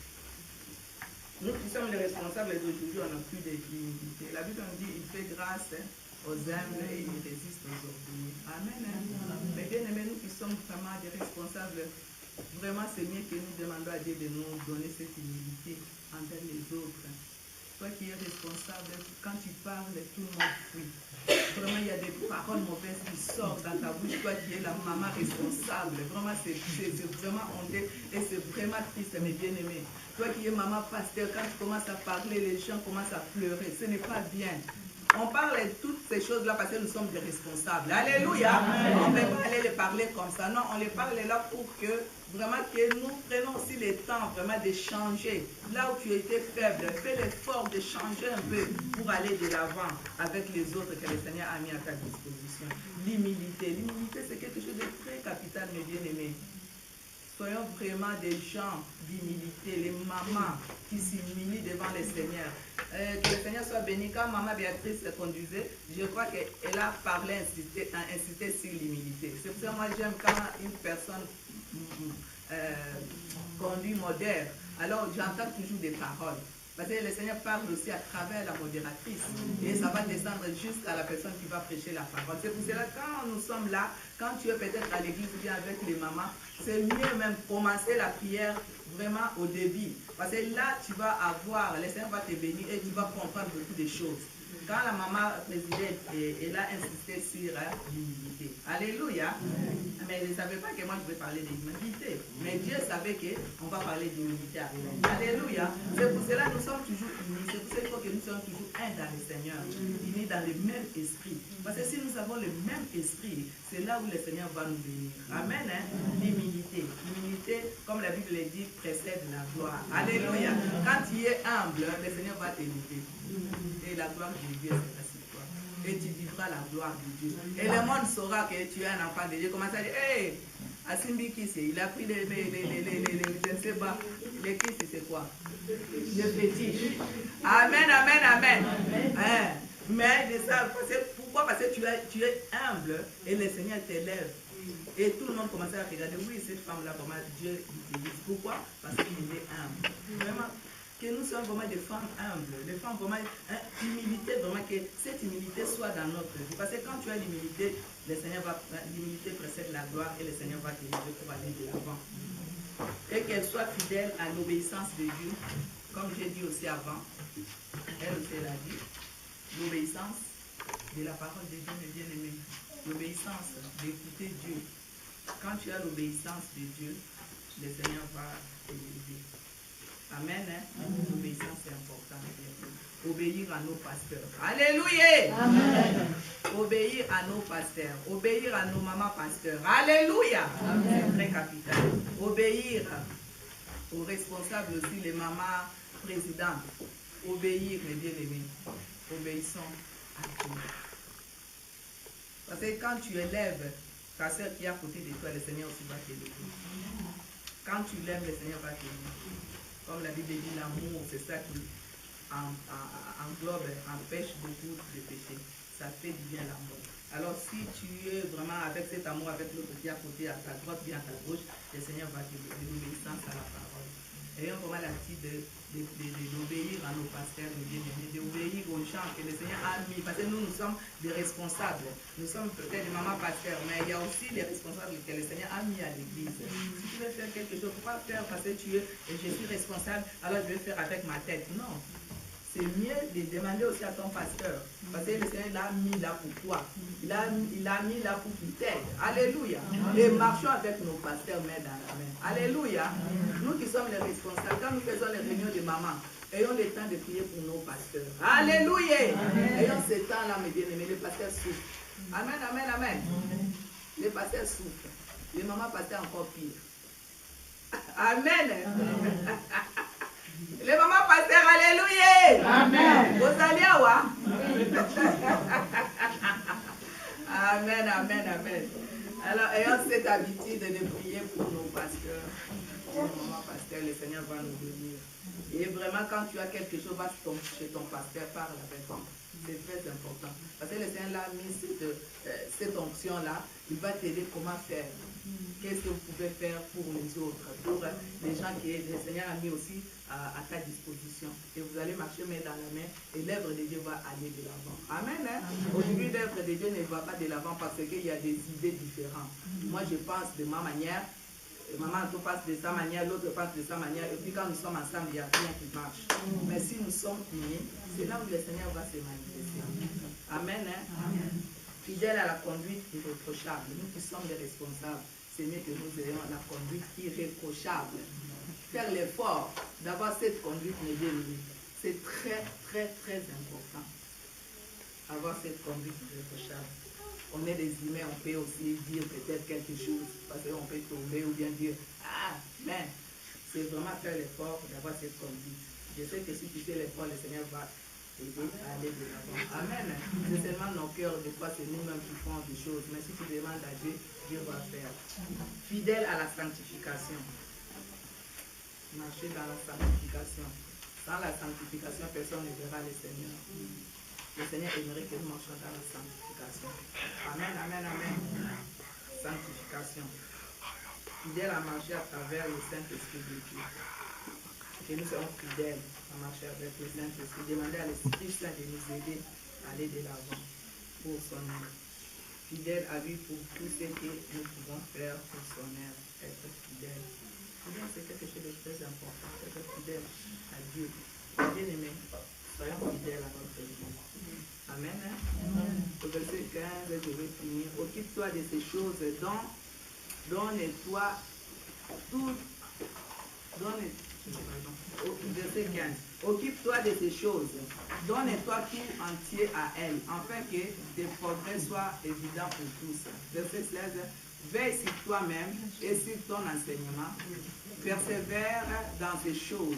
Nous qui sommes les responsables d'aujourd'hui, on n'a plus d'humilité. La Bible nous dit, il fait grâce aux humbles et il résiste aux orgueilleux. Amen. Mais bien aimés, nous qui sommes vraiment des responsables, vraiment c'est mieux que nous demandons à Dieu de nous donner cette humilité envers les autres. Toi qui es responsable, quand tu parles, tout le monde fuit. Vraiment, il y a des paroles mauvaises qui sortent dans ta bouche. Toi qui es la maman responsable, vraiment, c'est vraiment honteux et c'est vraiment triste, mes bien-aimés. Toi qui es maman pasteur, quand tu commences à parler, les gens commencent à pleurer. Ce n'est pas bien. On parle de toutes ces choses-là parce que nous sommes des responsables. Alléluia. On ne peut pas aller les parler comme ça. Non, on les parle là pour que vraiment que nous prenons aussi le temps vraiment de changer. Là où tu étais faible, fais l'effort de changer un peu pour aller de l'avant avec les autres que le Seigneur a mis à ta disposition. L'humilité. L'humilité, c'est quelque chose de très capital, mes bien-aimés. Soyons vraiment des gens d'humilité, les mamans qui s'humilient devant le Seigneur. Que le Seigneur soit béni. Quand maman Béatrice se conduisait, je crois qu'elle a parlé, insisté sur l'humilité. C'est pour ça que moi j'aime quand une personne conduit modère. Alors j'entends toujours des paroles. Parce que le Seigneur parle aussi à travers la modératrice. Et ça va descendre jusqu'à la personne qui va prêcher la parole. C'est pour cela que quand nous sommes là, quand tu es peut-être à l'église ou bien avec les mamans, c'est mieux même commencer la prière vraiment au début. Parce que là, tu vas avoir, le Seigneur va te bénir et tu vas comprendre beaucoup de choses. Quand la maman présidente, elle a insisté sur l'humilité. Alléluia. Mais elle ne savait pas que moi je vais parler d'humilité. Mais Dieu savait qu'on va parler d'humilité. Alléluia. C'est pour cela que nous sommes toujours unis. C'est pour cela qu'il faut que nous soyons toujours un dans le Seigneur. Unis dans le même esprit. Parce que si nous avons le même esprit, c'est là où le Seigneur va nous bénir. Amen. L'humilité. L'humilité, comme la Bible le dit, précède la gloire. Alléluia. Quand tu es humble, le Seigneur va t'élever. Et la gloire de Dieu sera sur toi. Et tu vivras la gloire de Dieu. Et le monde saura que tu es un enfant de Dieu. Commence à dire, hey, Asimbi qui c'est? Il a pris je ne sais pas, les kisses c'est quoi? Le fétiche. Amen, amen, amen. Hein? Mais de ça, pourquoi? Parce que tu es humble et le Seigneur t'élève. Et tout le monde commence à regarder, oui, cette femme-là, comment Dieu l'utilise. Pourquoi? Parce qu'il est humble. Vraiment. Que nous soyons vraiment des femmes humbles, des femmes vraiment, humilité, vraiment que cette humilité soit dans notre vie. Parce que quand tu as l'humilité, l'humilité précède la gloire et le Seigneur va t'élever pour aller de l'avant. Et qu'elle soit fidèle à l'obéissance de Dieu, comme j'ai dit aussi avant, elle aussi l'a dit, l'obéissance de la parole de Dieu, mes bien-aimés, l'obéissance d'écouter Dieu. Quand tu as l'obéissance de Dieu, le Seigneur va t'élever. Amen. L'obéissance est importante. Obéir à nos pasteurs. Alléluia. Amen. Obéir à nos pasteurs. Obéir à nos mamans pasteurs. Alléluia. C'est très capital. Obéir aux responsables aussi, les mamans présidentes. Obéir, mes bien-aimés. Obéissons à Dieu. Parce que quand tu élèves ta soeur qui est à côté de toi, le Seigneur aussi va t'élever. Quand tu l'aimes, le Seigneur va t'élever. Comme la Bible dit, l'amour, c'est ça qui englobe, empêche beaucoup de péchés. Ça fait du bien l'amour. Alors si tu es vraiment avec cet amour, avec l'autre qui est à côté, à ta droite, bien à ta gauche, le Seigneur va te donner l'obéissance à la parole. Ayons vraiment l'attitude d'obéir à nos pasteurs, de bien-aimés, d'obéir aux gens que le Seigneur a mis. Parce que nous sommes des responsables. Nous sommes peut-être des mamans pasteurs, mais il y a aussi des responsables que le Seigneur a mis à l'église. Si tu veux faire quelque chose, pourquoi faire parce que je suis responsable, alors je vais faire avec ma tête. Non. C'est mieux de demander aussi à ton pasteur. Parce que le Seigneur l'a mis là pour toi. Il a mis là pour qu'il t'aide. Alléluia. Et marchons avec nos pasteurs main dans la main. Alléluia. Nous qui sommes les responsables, quand nous faisons les réunions de maman, ayons le temps de prier pour nos pasteurs. Alléluia. Ayons ce temps-là, mes bien-aimés. Les pasteurs souffrent. Amen, amen, amen. Les pasteurs souffrent. Les mamans pasteurs encore pire. Amen. Les mamans pasteurs, alléluia. Amen. Vous allez à Amen, amen, amen. Alors, ayons cette habitude de prier pour nos pasteurs. Pour nos mamans pasteurs, le Seigneur va nous bénir. Et vraiment, quand tu as quelque chose, va chez ton pasteur, parle avec lui. C'est très important. Parce que le Seigneur l'a mis cette onction-là. Il va t'aider comment faire. Qu'est-ce que vous pouvez faire pour les autres, pour les gens que le Seigneur a mis aussi à ta disposition. Et vous allez marcher main dans la main et l'œuvre de Dieu va aller de l'avant. Amen. Hein? Aujourd'hui, l'œuvre de Dieu ne va pas de l'avant parce qu'il y a des idées différentes. Moi, je pense de ma manière. Maman pense de sa manière, l'autre pense de sa manière, et puis quand nous sommes ensemble, il n'y a rien qui marche. Mais si nous sommes unis, c'est là où le Seigneur va se manifester. Amen. Hein? Amen. Fidèle à la conduite irréprochable. Nous qui sommes les responsables, c'est mieux que nous ayons la conduite irréprochable. Faire l'effort d'avoir cette conduite médiévale, c'est très, très, très important. Avoir cette conduite irréprochable. On est des humains, on peut aussi dire peut-être quelque chose, parce qu'on peut tomber ou bien dire, ah, mais c'est vraiment faire l'effort d'avoir cette conduite. Je sais que si tu fais l'effort, le Seigneur va t'aider à aller de l'avant. Amen. C'est seulement nos cœurs, des fois c'est nous-mêmes qui faisons des choses, mais si tu demandes à Dieu, Dieu va faire. Fidèle à la sanctification. Marcher dans la sanctification. Sans la sanctification, personne ne verra le Seigneur. Le Seigneur aimerait que nous marchions dans la sanctification. Amen, amen, amen. Sanctification. Fidèle à marcher à travers le Saint-Esprit de Dieu. Que nous serons fidèles à marcher avec le Saint-Esprit. Demandez à l'Esprit Saint de nous aider à aller de l'avant pour son œuvre. Fidèle à lui pour tout ce que nous pouvons faire pour son œuvre. Être fidèle. Fidèle, c'est quelque chose de très important. Être fidèle à Dieu. Bien-aimé, soyons fidèles à notre Dieu. Amen. Hein? Au verset 15, je vais finir. Occupe-toi de ces choses, donne-toi tout. Verset 15. Occupe-toi de ces choses, donne-toi tout entier à elle, afin que tes progrès soient évidents pour tous. Verset 16. Veille sur toi-même et sur ton enseignement. Persévère dans ces choses.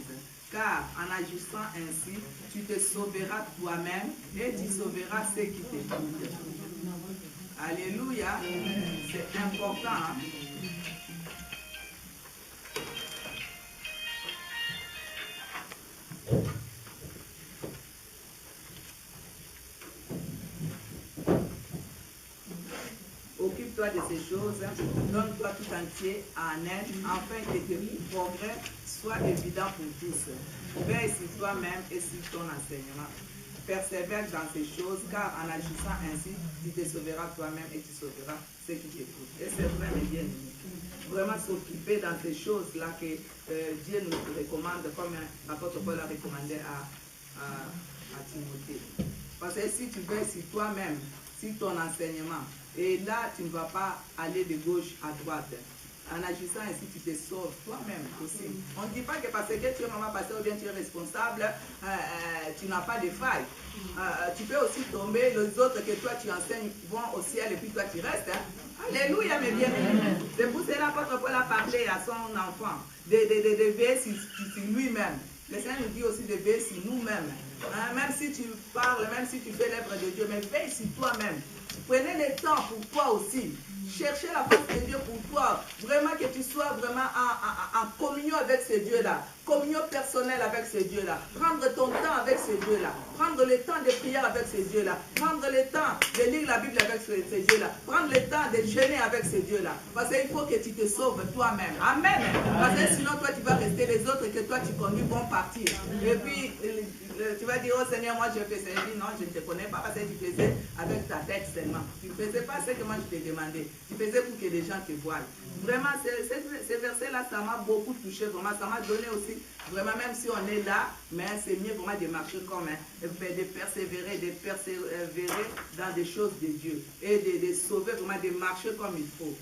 Car en agissant ainsi, tu te sauveras toi-même et tu sauveras ceux qui t'écoutent. Alléluia. C'est important. Hein? Occupe-toi de ces choses, donne-toi tout entier en elle, afin que tes progrès soient évidents pour tous. Veille sur toi-même et sur ton enseignement. Persévère dans ces choses, car en agissant ainsi, tu te sauveras toi-même et tu sauveras ceux qui t'écoutent. Et c'est vrai, mais bien aimé. Vraiment s'occuper dans ces choses-là que Dieu nous recommande, comme l'apôtre Paul a recommandé à Timothée. Parce que si tu veilles sur toi-même, sur ton enseignement, et là, tu ne vas pas aller de gauche à droite. En agissant ainsi, tu te sauves toi-même aussi. On ne dit pas que parce que tu es maman pasteur ou bien tu es responsable, tu n'as pas de faille. Tu peux aussi tomber, les autres que toi tu enseignes vont au ciel et puis toi tu restes. Hein? Alléluia, mes bien-aimés. C'est pour cela que l'apôtre Paul a parlé à son enfant de veiller sur lui-même. Le Seigneur nous dit aussi de veiller sur nous-mêmes. Hein? Même si tu parles, même si tu fais l'œuvre de Dieu, mais veille sur toi-même. Prenez le temps pour toi aussi. Cherchez la face de Dieu pour toi. Vraiment que tu sois vraiment en communion avec ce Dieu-là. Communion personnelle avec ce Dieu-là. Prendre ton temps avec ce Dieu-là. Prendre le temps de prière avec ce Dieu-là. Prendre le temps de lire la Bible avec ce Dieu-là. Prendre le temps de jeûner avec ce Dieu-là. Parce qu'il faut que tu te sauves toi-même. Amen. Parce que sinon, toi, tu vas rester. Les autres que toi, tu conduis vont partir. Et puis, tu vas dire, oh Seigneur, moi, je fais ça. Je dis, non, je ne te connais pas parce que tu faisais avec ta tête seulement. Tu ne faisais pas ce que moi, je t'ai demandé. Tu faisais pour que les gens te voient. Vraiment, ces versets-là, ça m'a beaucoup touché. Vraiment, ça m'a donné aussi, vraiment, même si on est là, mais c'est mieux vraiment de marcher comme de persévérer dans des choses de Dieu. Et de sauver, vraiment, de marcher comme il faut.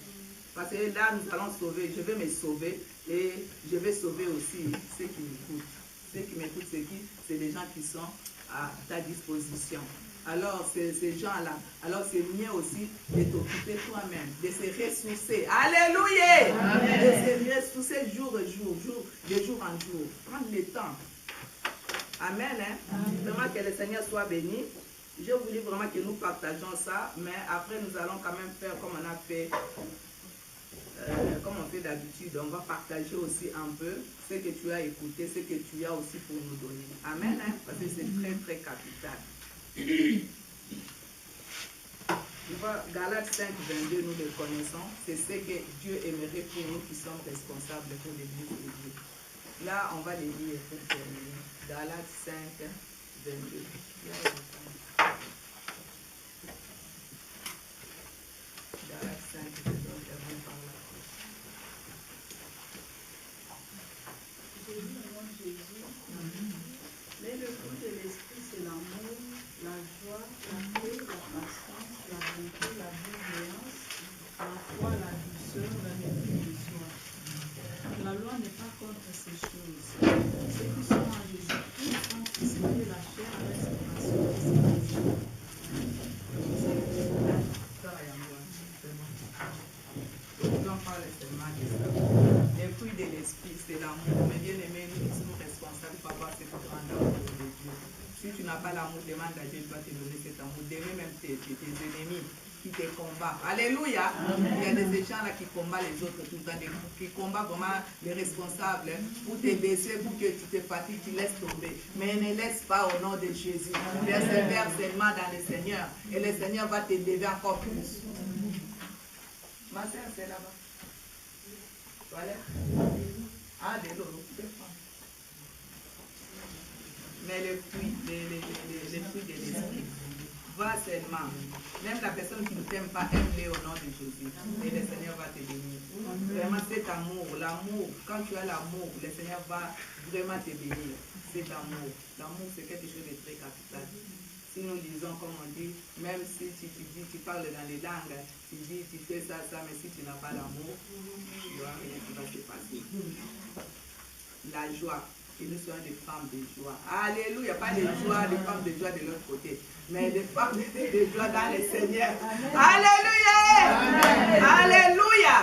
Parce que là, nous allons sauver. Je vais me sauver et je vais sauver aussi ceux qui m'écoutent. Ceux qui m'écoutent, c'est qui? C'est les gens qui sont à ta disposition. Alors, ces gens-là, alors c'est mieux aussi de t'occuper toi-même, de se ressourcer. Alléluia! Amen. De se ressourcer jour en jour. Prendre le temps. Amen. Hein? Amen. Vraiment que le Seigneur soit béni. Je voulais vraiment que nous partageons ça, mais après nous allons quand même faire comme on a fait, comme on fait d'habitude. On va partager aussi un peu ce que tu as écouté, ce que tu as aussi pour nous donner. Amen. Hein? Parce que c'est très, très capital. Galates 5, 22, nous le connaissons. C'est ce que Dieu aimerait pour nous qui sommes responsables pour l'Église de Dieu. Là, on va les lire pour terminer. Galates 5, 22. Galates 5, 22. Jésus, le nom de Jésus. Mais le fruit de l'esprit, c'est l'amour, la joie, la paix, la patience, la bonté, la bienveillance, la foi, la douceur, la maîtrise de soi. La loi n'est pas contre ces choses. Ceux qui sont en Jésus-Christ ont crucifié la chair avec ses passions et ses désirs. Les fruits de l'esprit, c'est l'amour. Mais bien aimé, nous sommes responsables pour avoir cette grande amour de Dieu. Si tu n'as pas l'amour, demande à Dieu, il va te donner cet amour. D'aimer même tes ennemis qui te combattent. Alléluia. Amen. Il y a des gens là qui combattent les autres tout le temps, qui combattent vraiment les responsables pour te baisser, pour que tu te fatigues, tu laisses tomber. Mais ne laisse pas au nom de Jésus. Persévère seulement dans le Seigneur et le Seigneur va te lever encore plus. Ma soeur, c'est là-bas. Voilà. Ah, de l'eau. Mais les fruits de l'esprit, va seulement. Même la personne qui ne t'aime pas, aime-les au nom de Jésus. Et le Seigneur va te bénir. Vraiment, cet amour, l'amour, quand tu as l'amour, le Seigneur va vraiment te bénir. Cet amour. L'amour, c'est quelque chose de très capital. Si nous lisons, comme on dit, même si tu parles dans les langues, tu dis, tu fais ça, mais si tu n'as pas l'amour, il n'y aura rien qui va se passer. La joie, que nous soyons des femmes de joie. Alléluia, pas des joies, des femmes de joie de l'autre côté, mais des femmes de joie dans le Seigneur. Alléluia! Alléluia!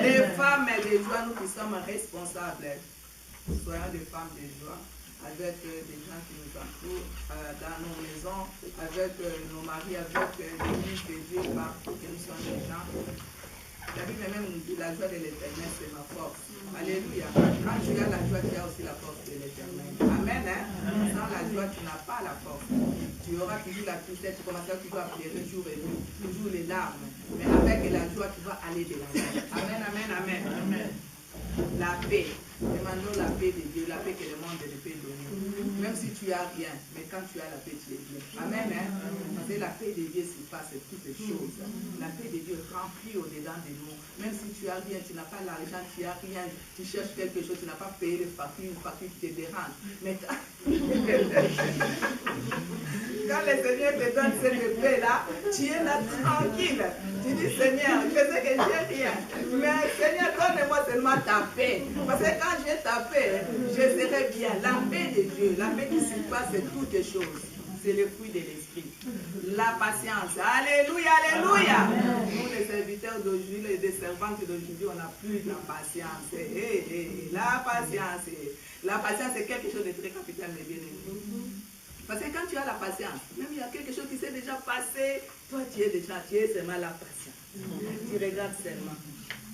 Les femmes de joie, nous qui sommes responsables, soyons des femmes de joie. Avec des gens qui nous entourent dans nos maisons, avec nos maris, avec l'église de Dieu, partout que nous sommes des gens. La Bible même nous dit la joie de l'Éternel, c'est ma force. Alléluia. Quand tu as la joie, tu as aussi la force de l'Éternel. Amen. Sans la joie, tu n'as pas la force. Tu auras toujours la tristesse, tu commenceras toujours à pleurer jour et nuit, toujours les larmes. Mais avec la joie, tu vas aller de l'avant. Amen, amen, amen. Amen. La paix. Demandons la paix de Dieu, la paix que le monde ne peut donner. Même si tu n'as rien, mais quand tu as la paix, tu es bien. Amen. Parce que la paix de Dieu surpasse toutes les choses. La paix de Dieu remplit au-dedans de nous. Même si tu n'as rien, tu n'as pas l'argent, tu n'as rien, tu cherches quelque chose, tu n'as pas payé les factures, une facture qui te dérange. Mais quand le Seigneur te donne cette paix-là, tu es là tranquille. Tu dis, Seigneur, je sais que j'ai rien. Mais Seigneur, donne-moi seulement ta paix. Parce que quand j'ai ta paix, je serai bien. La paix de Dieu, la paix qui surpasse toutes les choses. C'est le fruit de l'esprit. La patience. Alléluia, alléluia. Nous, les serviteurs d'aujourd'hui, les servantes d'aujourd'hui, on n'a plus de la patience. La patience. La patience, c'est quelque chose de très capital, mais bien aimé. Parce que quand tu as la patience, même il y a quelque chose qui s'est déjà passé, toi tu es seulement la patience. Tu regardes seulement.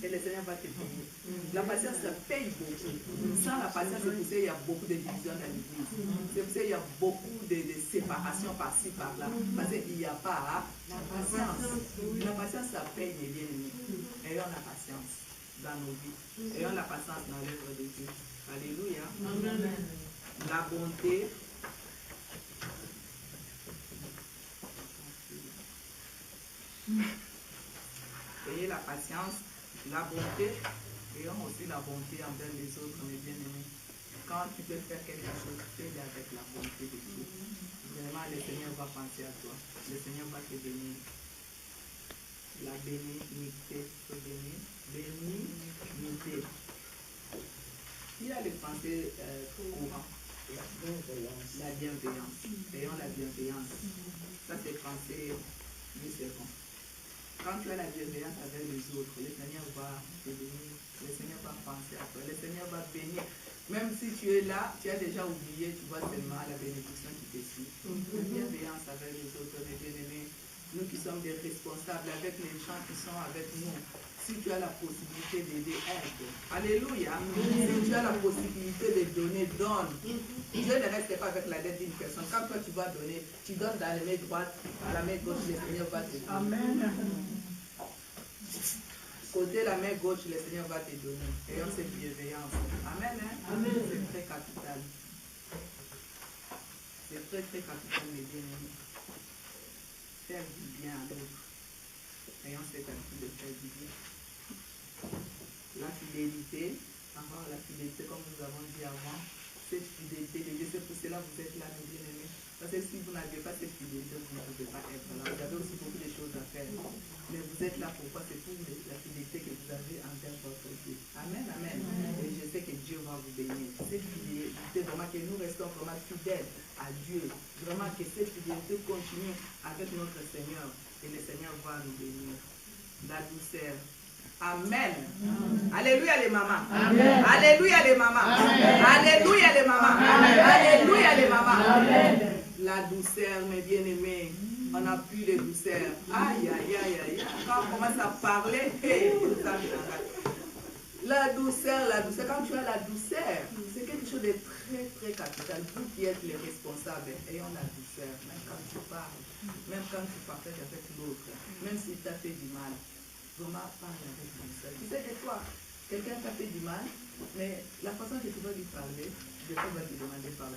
Et le Seigneur va te payer. La patience, ça paye beaucoup. Sans la patience, c'est pour ça qu'il y a beaucoup de divisions dans l'église. C'est pour ça qu'il y a beaucoup de séparations par-ci, par-là. Parce qu'il n'y a pas la patience. La patience, ça paye les bien-aimés. Ayons la patience dans nos vies. Ayons la patience dans l'œuvre de Dieu. Alléluia. Amen. La bonté. Ayez la patience, la bonté, ayons aussi la bonté envers les autres, mes bien-aimés. Quand tu peux faire quelque chose, fais-le avec la bonté de Dieu. Vraiment, le Seigneur va penser à toi. Le Seigneur va te bénir. La bénignité, bénignité. Il y a les pensées courantes. La bienveillance. Ayons la bienveillance. Ça, c'est penser du second. Quand tu as la bienveillance avec les autres, le Seigneur va te bénir, le Seigneur va penser à toi, le Seigneur va bénir. Même si tu es là, tu as déjà oublié, tu vois seulement la bénédiction qui te suit. La bienveillance avec les autres, mes bien-aimés, nous qui sommes des responsables avec les gens qui sont avec nous. Si tu as la possibilité d'aider, aide. Alléluia. Si tu as la possibilité de donner, donne. Dieu ne reste pas avec la dette d'une personne. Quand toi tu vas donner, tu donnes dans la main droite, à la main gauche, le Seigneur va te donner. Amen. Côté la main gauche, le Seigneur va te donner. Ayons cette bienveillance. Amen. Amen. C'est très capital. C'est très très capital, mes bien-aimés. Faire du bien à l'autre. Ayons cette habitude de faire du bien. La fidélité, encore la fidélité comme nous avons dit avant, cette fidélité de Dieu, c'est pour cela que vous êtes là, mes bien-aimés. Parce que si vous n'avez pas cette fidélité, vous ne pouvez pas être là. Vous avez aussi beaucoup de choses à faire. Mais vous êtes là pourquoi? C'est pour la fidélité que vous avez envers votre Dieu. Amen, amen. Et je sais que Dieu va vous bénir. Cette fidélité, vraiment que nous restons vraiment fidèles à Dieu. Vraiment que cette fidélité continue avec notre Seigneur. Et le Seigneur va nous bénir. La douceur. Amen. Alléluia les mamans. Amen. Alléluia les mamans. Amen. Alléluia les mamans. Amen. Alléluia les mamans. Amen. La douceur, mes bien-aimés. On n'a plus de douceur. Aïe, aïe, aïe, aïe. Quand on commence à parler, la douceur, quand tu as la douceur, c'est quelque chose de très, très capital. Vous qui êtes les responsables, ayons la douceur. Même quand tu parles, même quand tu partages avec l'autre, même si tu as fait du mal. Vraiment parle avec douceur. Tu sais, des fois, quelqu'un t'a fait du mal, mais la façon que tu vas lui parler, Dieu va te demander pardon.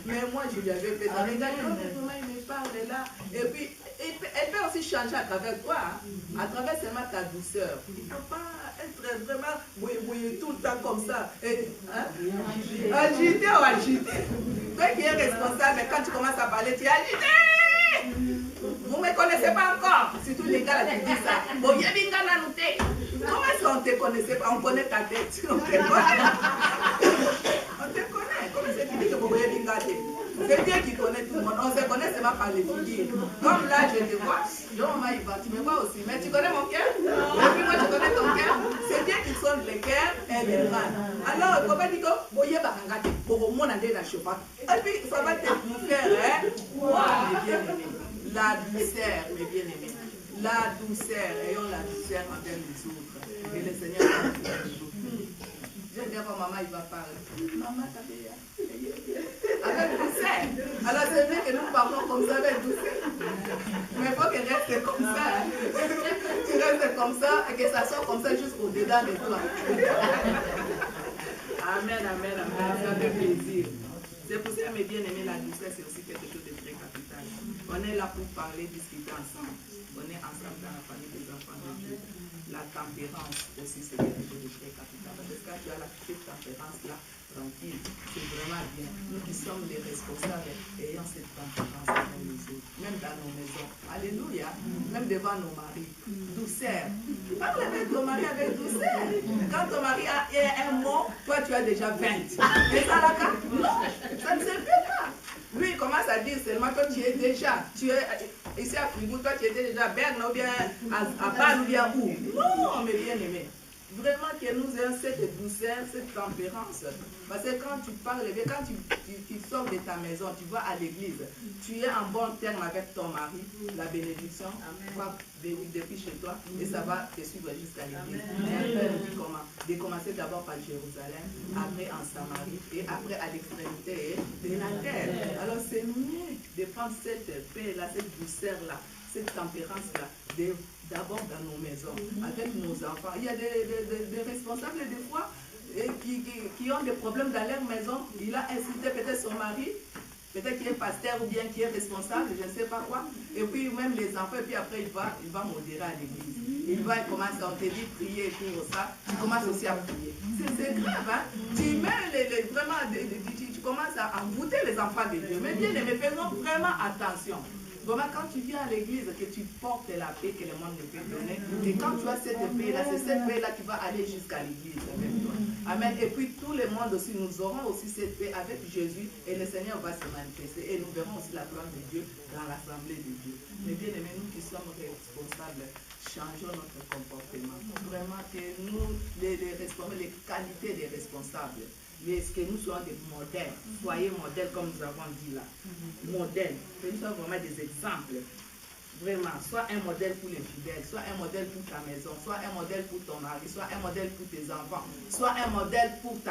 Mais moi, je lui avais fait ça. Regarde, comment il me parle là. Et puis, elle peut aussi changer à travers toi, à travers seulement ta douceur. Il ne faut pas être vraiment oui, tout le temps comme ça. Agité ou agité. Toi qui es responsable, quand tu commences à parler, tu es agité. Vous ne me connaissez pas encore, surtout les gars là qui disent ça. Comment est-ce qu'on ne te connaissait pas? On connaît ta tête. On te connaît. On te connaît. Comment c'est qu'il dit que vous voyez Bingate? C'est Dieu qui connaît tout le monde. On se connaît seulement par les figures. Comme là, je te vois, tu me vois aussi. Mais tu connais mon cœur? Et puis moi, tu connais ton cœur? C'est Dieu qui sonde les cœurs et les reins. Alors, il faut pas dire que vous voyez Bangate pour au monde aller dans le cheval. Et puis, ça va te faire, hein? Wow, bien aimé. La douceur, mes bien-aimés. La douceur, ayons la douceur envers les autres. Et le Seigneur va nous faire du je vais dire à maman, il va parler. Maman, t'as bien. Avec douceur. Alors c'est vrai que nous parlons comme ça avec douceur. Mais il faut qu'elle reste comme ça. Tu restes comme ça et que ça sorte comme ça jusqu'au-dedans de toi. Amen, amen, amen. Ça fait plaisir. C'est pour ça, mes bien-aimés, la douceur, c'est aussi quelque chose de très capital. On est là pour parler, discuter ensemble. On est ensemble dans la famille des enfants de Dieu. La tempérance aussi, c'est quelque chose de très capital. Parce que quand tu as cette tempérance-là, tranquille, c'est vraiment bien. Nous qui sommes les responsables, ayons cette tempérance avec les autres, même dans nos maisons. Alléluia. Même devant nos maris. Douceur. Parle avec ton mari avec douceur. Quand ton mari a un mot, toi tu as déjà 20. Et ça la carte? Non, ça ne se fait pas. Lui, il commence à dire seulement que tu es déjà, ici à Fribourg, toi tu étais déjà à Berne ou bien à Bâle ou bien où? Non, mes bien-aimés. Vraiment que nous ayons cette douceur, cette tempérance. Parce que quand tu parles, quand tu sors de ta maison, tu vas à l'église, tu es en bon terme avec ton mari, la bénédiction va depuis chez toi et ça va te suivre jusqu'à l'église. De commencer d'abord par Jérusalem, après en Samarie et après à l'extrémité de la terre. Alors c'est mieux de prendre cette paix-là, cette douceur-là, cette tempérance-là, d'abord dans nos maisons, avec nos enfants. Il y a des responsables des fois qui ont des problèmes dans leur maison. Il a incité peut-être son mari, peut-être qui est pasteur ou bien qui est responsable, je ne sais pas quoi. Et puis même les enfants, et puis après il va modérer à l'église. Il va commencer à te dire prier pour ça. Tu commences aussi à prier. C'est grave, hein? Tu mets vraiment, tu commences à envoûter les enfants de Dieu. Mais bien, mais faisons vraiment attention. Vraiment, quand tu viens à l'église, que tu portes la paix que le monde ne peut donner, et quand tu as cette paix-là, c'est cette paix-là qui va aller jusqu'à l'église avec toi. Amen. Et puis tout le monde aussi, nous aurons aussi cette paix avec Jésus, et le Seigneur va se manifester, et nous verrons aussi la gloire de Dieu dans l'assemblée de Dieu. Mais bien aimés, nous qui sommes responsables, changeons notre comportement. Vraiment que nous, les responsables, les qualités des responsables, est-ce que nous soyons des modèles, soyez modèles comme nous avons dit là. Modèles, que nous soyons vraiment des exemples. Vraiment, sois un modèle pour les fidèles, sois un modèle pour ta maison, sois un modèle pour ton mari, sois un modèle pour tes enfants, sois un modèle pour ta